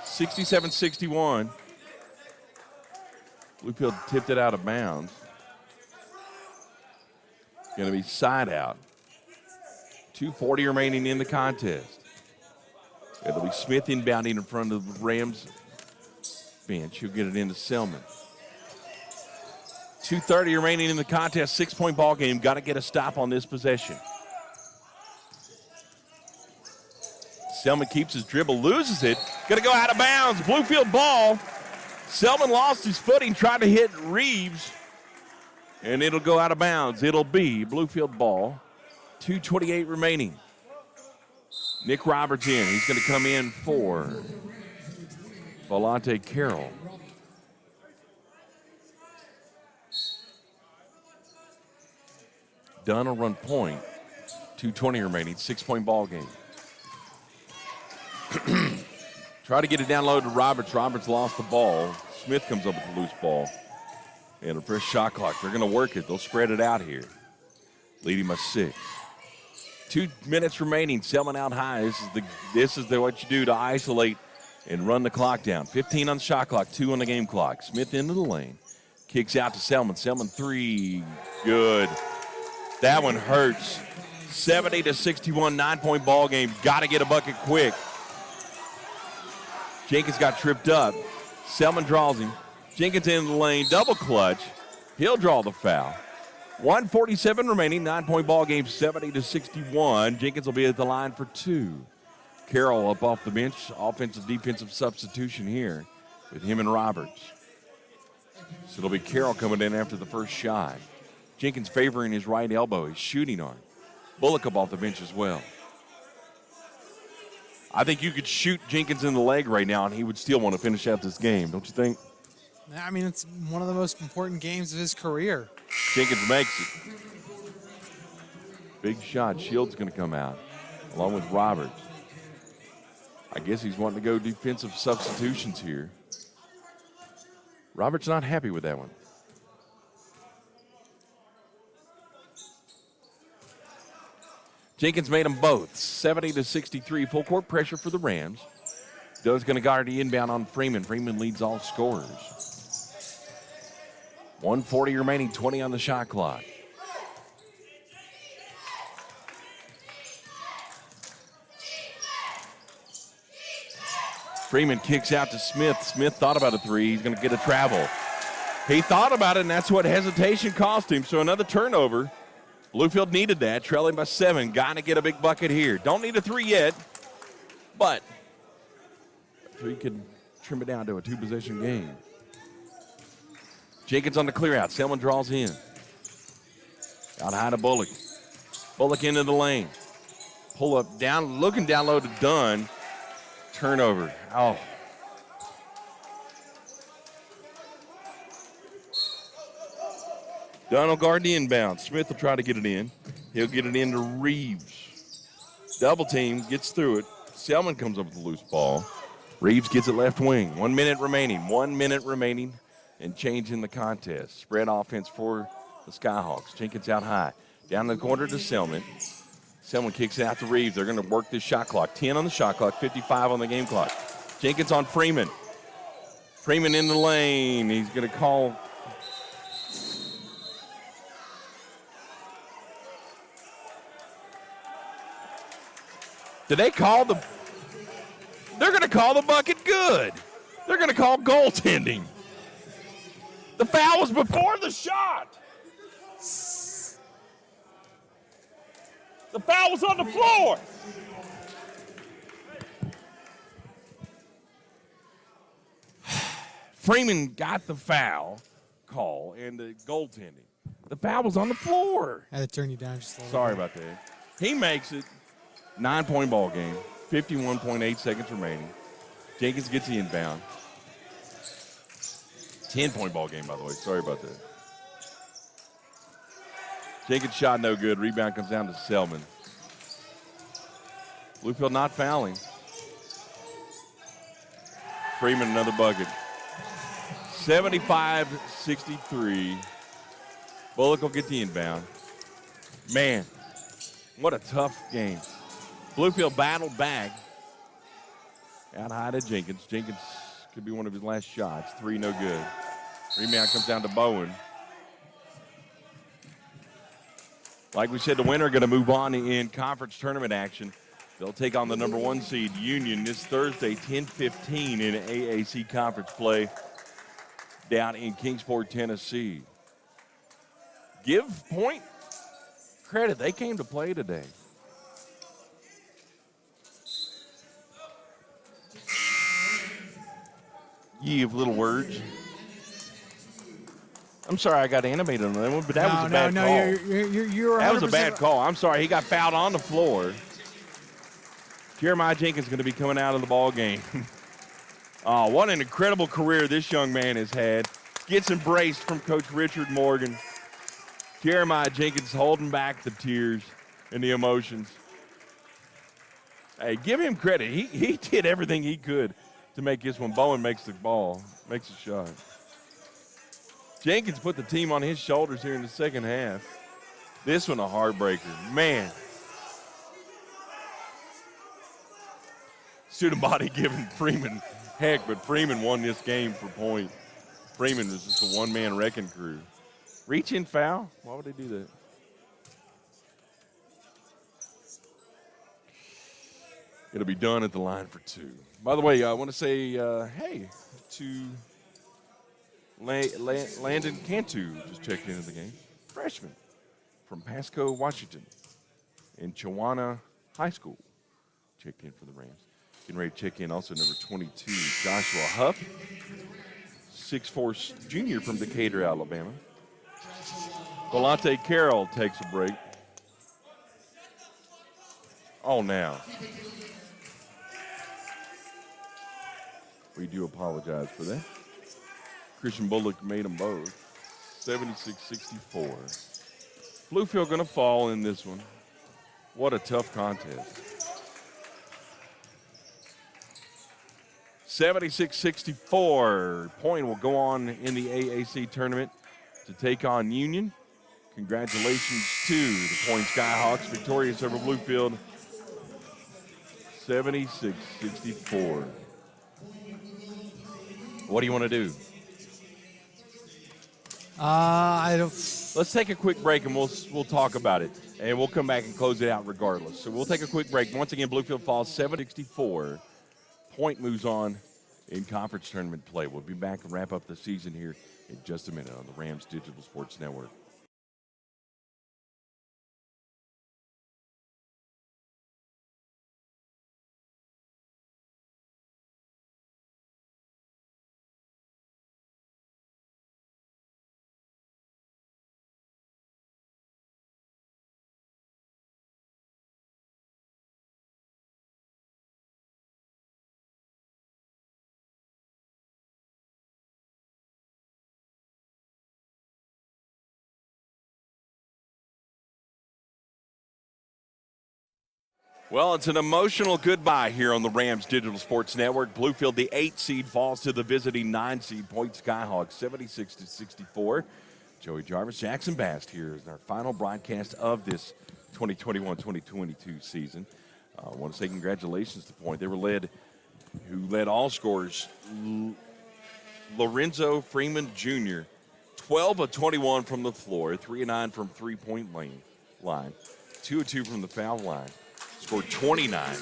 67-61. Bluefield tipped it out of bounds. Going to be side out. 2:40 remaining in the contest. It'll be Smith inbounding in front of the Rams bench. He'll get it into Selman. 2:30 remaining in the contest. 6-point ball game. Got to get a stop on this possession. Selman keeps his dribble, loses it. Going to go out of bounds. Bluefield ball. Selman lost his footing, tried to hit Reeves, and it'll go out of bounds. It'll be Bluefield ball. 2:28 remaining. Nick Roberts in. He's going to come in for Volante Carroll. Dunn will run point. 2:20 remaining. 6-point ball game. Try to get it down low to Roberts. Roberts lost the ball. Smith comes up with the loose ball. And a fresh shot clock. They're going to work it. They'll spread it out here. Leading by 6. 2 minutes remaining. Selman out high. This is what you do to isolate and run the clock down. 15 on the shot clock. 2 on the game clock. Smith into the lane. Kicks out to Selman. Selman 3. Good. That one hurts. 70-61. 9-point ball game. Got to get a bucket quick. Jenkins got tripped up. Selman draws him. Jenkins in the lane, double clutch. He'll draw the foul. 1:47 remaining, 9-point ball game, 70-61. Jenkins will be at the line for 2. Carroll up off the bench, offensive defensive substitution here with him and Roberts. So it'll be Carroll coming in after the first shot. Jenkins favoring his right elbow. He's shooting on. Bullock up off the bench as well. I think you could shoot Jenkins in the leg right now, and he would still want to finish out this game, don't you think? I mean, it's one of the most important games of his career. Jenkins makes it. Big shot. Shields going to come out, along with Roberts. I guess he's wanting to go defensive substitutions here. Roberts not happy with that one. Jenkins made them both. 70-63. Full court pressure for the Rams. Doe's going to guard the inbound on Freeman. Freeman leads all scorers. 1:40 remaining, 20 on the shot clock. Freeman kicks out to Smith. Smith thought about a three. He's going to get a travel. He thought about it, and that's what hesitation cost him. So another turnover. Bluefield needed that, trailing by 7. Got to get a big bucket here. Don't need a three yet, but three could trim it down to a two-possession game. Jenkins on the clear out. Selman draws in. Out high to Bullock. Bullock into the lane. Pull up down, looking down low to Dunn. Turnover. Oh. Dunn will guard the inbound. Smith will try to get it in. He'll get it into Reeves. Double team, gets through it. Selman comes up with the loose ball. Reeves gets it left wing. 1 minute remaining. 1 minute remaining and changing the contest. Spread offense for the Skyhawks. Jenkins out high. Down the corner to Selman. Selman kicks it out to Reeves. They're going to work this shot clock. 10 on the shot clock, 55 on the game clock. Jenkins on Freeman. Freeman in the lane. He's going to call. Did they call the? They're going to call the bucket good. They're going to call goaltending. The foul was before the shot. The foul was on the floor. Freeman got the foul call and the goaltending. The foul was on the floor. I had to turn you down just a little Sorry bit. about that. He makes it. 9-point ball game. 51.8 seconds remaining. Jenkins gets the inbound. 10-point ball game, by the way. Sorry about that. Jenkins shot no good. Rebound comes down to Selman. Bluefield not fouling. Freeman another bucket. 75-63. Bullock will get the inbound. Man, what a tough game. Bluefield battled back. Out high to Jenkins. Jenkins could be one of his last shots. Three no good. Rebound comes down to Bowen. Like we said, the winner going to move on in conference tournament action. They'll take on the number 1 seed, Union, this Thursday, 10:15 in AAC conference play down in Kingsport, Tennessee. Give Point credit. They came to play today. Ye of little words. I'm sorry I got animated on that one, but that was a bad call. You're that was a bad call. I'm sorry. He got fouled on the floor. Jeremiah Jenkins is going to be coming out of the ball game. Oh, what an incredible career this young man has had. Gets embraced from Coach Richard Morgan. Jeremiah Jenkins holding back the tears and the emotions. Hey, give him credit. He did everything he could to make this one. Bowen makes the ball, makes a shot. Jenkins put the team on his shoulders here in the second half. This one a heartbreaker. Man. Student body giving Freeman heck, but Freeman won this game for Point. Freeman was just a one-man wrecking crew. Reach in foul? Why would they do that? It'll be done at the line for 2. By the way, I want to say hey to Landon Cantu, just checked into the game. Freshman from Pasco, Washington, in Chowana High School. Checked in for the Rams. Getting ready to check in also number 22, Joshua Huff, 6'4" junior from Decatur, Alabama. Volante Carroll takes a break. Oh, now. We do apologize for that. Christian Bullock made them both. 76-64. Bluefield going to fall in this one. What a tough contest. 76-64. Point will go on in the AAC tournament to take on Union. Congratulations to the Point Skyhawks, victorious over Bluefield, 76-64. What do you want to do? I don't. Let's take a quick break and we'll talk about it, and we'll come back and close it out regardless. So we'll take a quick break. Once again, Bluefield falls 7-64. Point moves on in conference tournament play. We'll be back and wrap up the season here in just a minute on the Rams Digital Sports Network. Well, it's an emotional goodbye here on the Rams Digital Sports Network. Bluefield, the 8 seed, falls to the visiting 9 seed Point Skyhawks, 76-64. Joey Jarvis, Jackson Bast here is our final broadcast of this 2021-2022 season. I want to say congratulations to Point. They who led all scorers, Lorenzo Freeman Jr., 12 of 21 from the floor, 3 of 9 from three-point line, 2 of 2 from the foul line. Scored 29.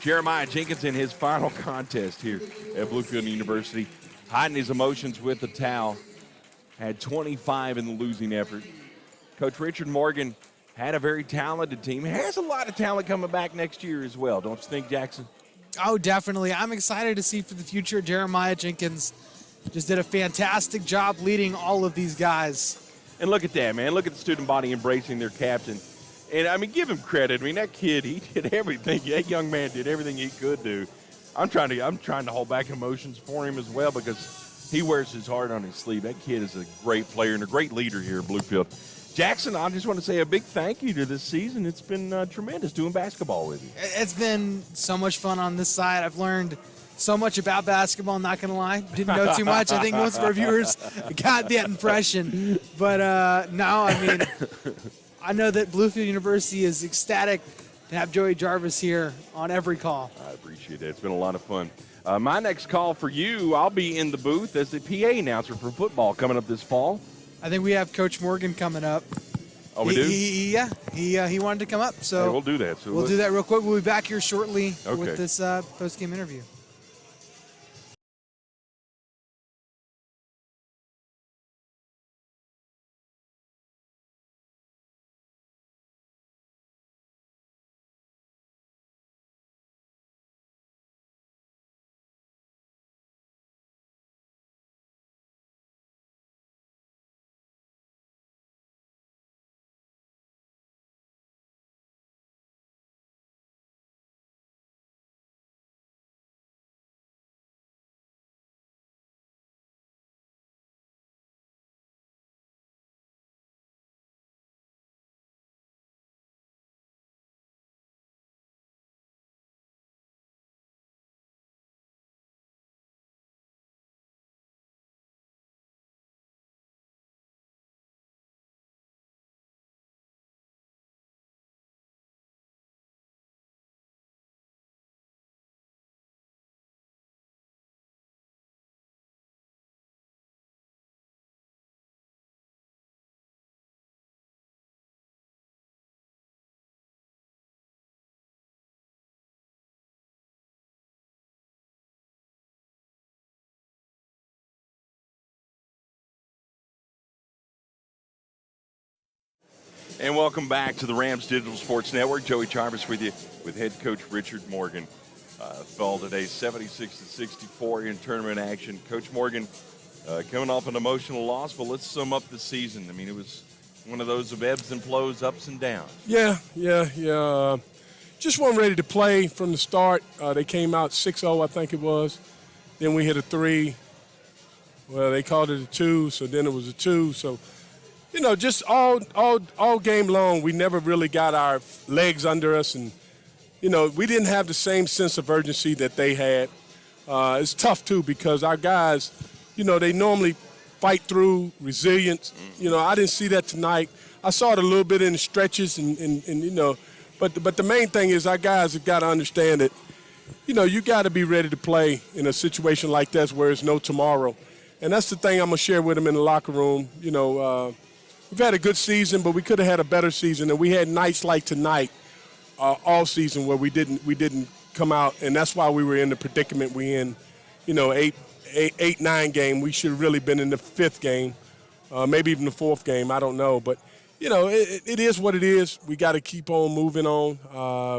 Jeremiah Jenkins in his final contest here at Bluefield University, hiding his emotions with the towel, had 25 in the losing effort. Coach Richard Morgan had a very talented team. Has a lot of talent coming back next year as well, don't you think, Jackson? Oh, definitely. I'm excited to see for the future. Jeremiah Jenkins just did a fantastic job leading all of these guys. And look at that, man. Look at the student body embracing their captain. And, I mean, give him credit. I mean, that kid, he did everything. That young man did everything he could do. I'm trying to hold back emotions for him as well because he wears his heart on his sleeve. That kid is a great player and a great leader here at Bluefield. Jackson, I just want to say a big thank you to this season. It's been tremendous doing basketball with you. It's been so much fun on this side. I've learned so much about basketball, not going to lie. Didn't know too much. I think most of our viewers got that impression. But no, I mean, I know that Bluefield University is ecstatic to have Joey Jarvis here on every call. I appreciate it. It's been a lot of fun. My next call for you, I'll be in the booth as the PA announcer for football coming up this fall. I think we have Coach Morgan coming up. Oh, we do? He wanted to come up, so hey, we'll do that. So we'll do that real quick. We'll be back here shortly with this post-game interview. And welcome back to the Rams Digital Sports Network. Joey Jarvis with you with head coach Richard Morgan. Fell today 76-64 in tournament action. Coach Morgan coming off an emotional loss, but let's sum up the season. I mean, it was one of those of ebbs and flows, ups and downs. Yeah. Just weren't ready to play from the start. They came out 6-0, I think it was. Then we hit a 3. Well, they called it a 2, so then it was a 2. So, you know, just all game long, we never really got our legs under us. And, you know, we didn't have the same sense of urgency that they had. It's tough, too, because our guys, you know, they normally fight through resilience. You know, I didn't see that tonight. I saw it a little bit in the stretches and you know, but the main thing is our guys have got to understand that you got to be ready to play in a situation like this where there's no tomorrow. And that's the thing I'm going to share with them in the locker room. We've had a good season, but we could have had a better season. And we had nights like tonight all season where we didn't come out, and that's why we were in the predicament we in. 8-9 game. We should have really been in the 5th game, maybe even the 4th game. I don't know, but it is what it is. We got to keep on moving on.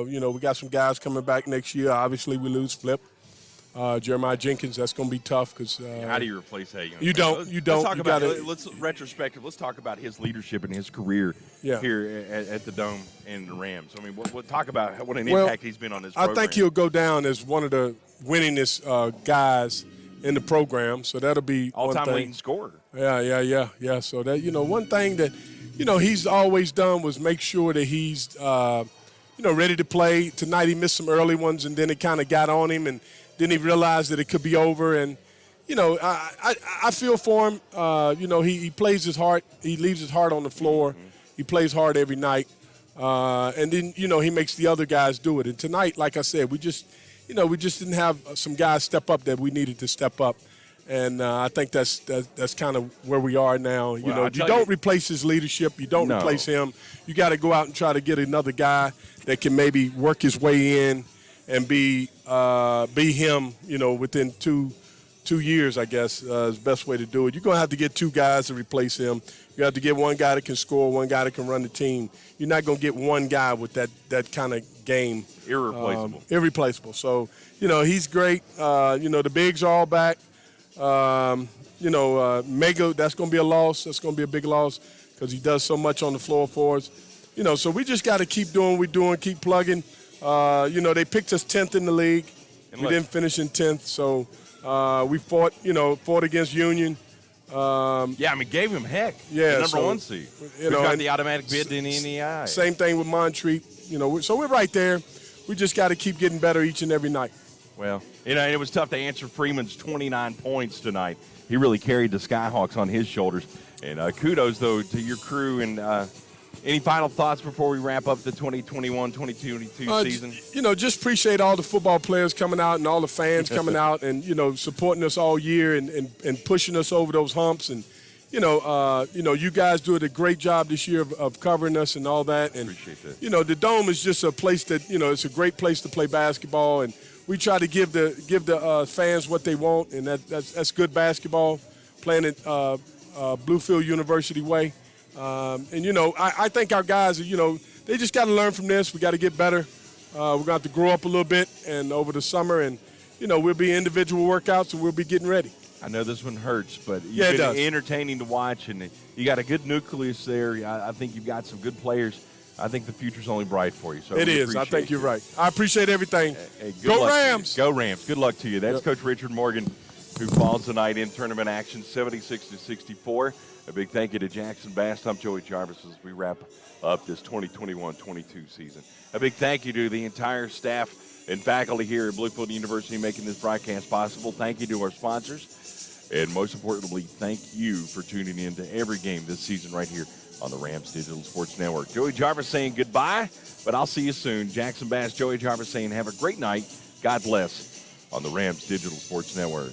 We got some guys coming back next year. Obviously, we lose Flip. Jeremiah Jenkins, that's going to be tough because how do you replace that? You don't. Let's talk about retrospective. Let's talk about his leadership and his career here at the Dome and the Rams. I mean, talk about what an impact he's been on this program. I think he'll go down as one of the winningest guys in the program. So that'll be all-time leading scorer. Yeah. So that one thing that he's always done was make sure that he's ready to play. Tonight he missed some early ones, and then it kind of got on him, and then he realized that it could be over. And I feel for him. He plays his heart. He leaves his heart on the floor. Mm-hmm. He plays hard every night, and then he makes the other guys do it. And tonight, like I said, we just didn't have some guys step up that we needed to step up. And I think that's kind of where we are now. You don't replace his leadership. You don't replace him. You got to go out and try to get another guy that can maybe work his way in and be him. Within two years, I guess is the best way to do it. You're gonna have to get 2 guys to replace him. You have to get one guy that can score, one guy that can run the team. You're not gonna get one guy with that kind of game. Irreplaceable. So he's great. The bigs are all back. Mega, that's going to be a loss. That's going to be a big loss because he does so much on the floor for us. So we just got to keep doing what we're doing, keep plugging. They picked us 10th in the league. We didn't finish in 10th, so we fought against Union. Gave him heck. Yeah, the number 1 seed. We got the automatic bid in NEI. Same thing with Montreat. So we're right there. We just got to keep getting better each and every night. Well, it was tough to answer Freeman's 29 points tonight. He really carried the Skyhawks on his shoulders. And kudos, though, to your crew. And any final thoughts before we wrap up the 2021-2022 season? Just appreciate all the football players coming out and all the fans coming out and, supporting us all year and pushing us over those humps. And, you guys doing a great job this year of covering us and all that. And, appreciate that. The Dome is just a place that, it's a great place to play basketball. And we try to give the fans what they want, and that's good basketball, playing it Bluefield University way. I think our guys, they just got to learn from this. We got to get better. We're going to have to grow up a little bit, and over the summer, and we'll be individual workouts, and we'll be getting ready. I know this one hurts, but you've been entertaining to watch, and you got a good nucleus there. I think you've got some good players. I think the future's only bright for you. So it is. I think you're right. I appreciate everything. Go Rams. Go Rams. Good luck to you. That's Coach Richard Morgan, who falls tonight in tournament action, 76-64. A big thank you to Jackson Bass. I'm Joey Jarvis as we wrap up this 2021-22 season. A big thank you to the entire staff and faculty here at Bluefield University making this broadcast possible. Thank you to our sponsors. And most importantly, thank you for tuning in to every game this season right here on the Rams Digital Sports Network. Joey Jarvis saying goodbye, but I'll see you soon. Jackson Bass, Joey Jarvis saying have a great night. God bless on the Rams Digital Sports Network.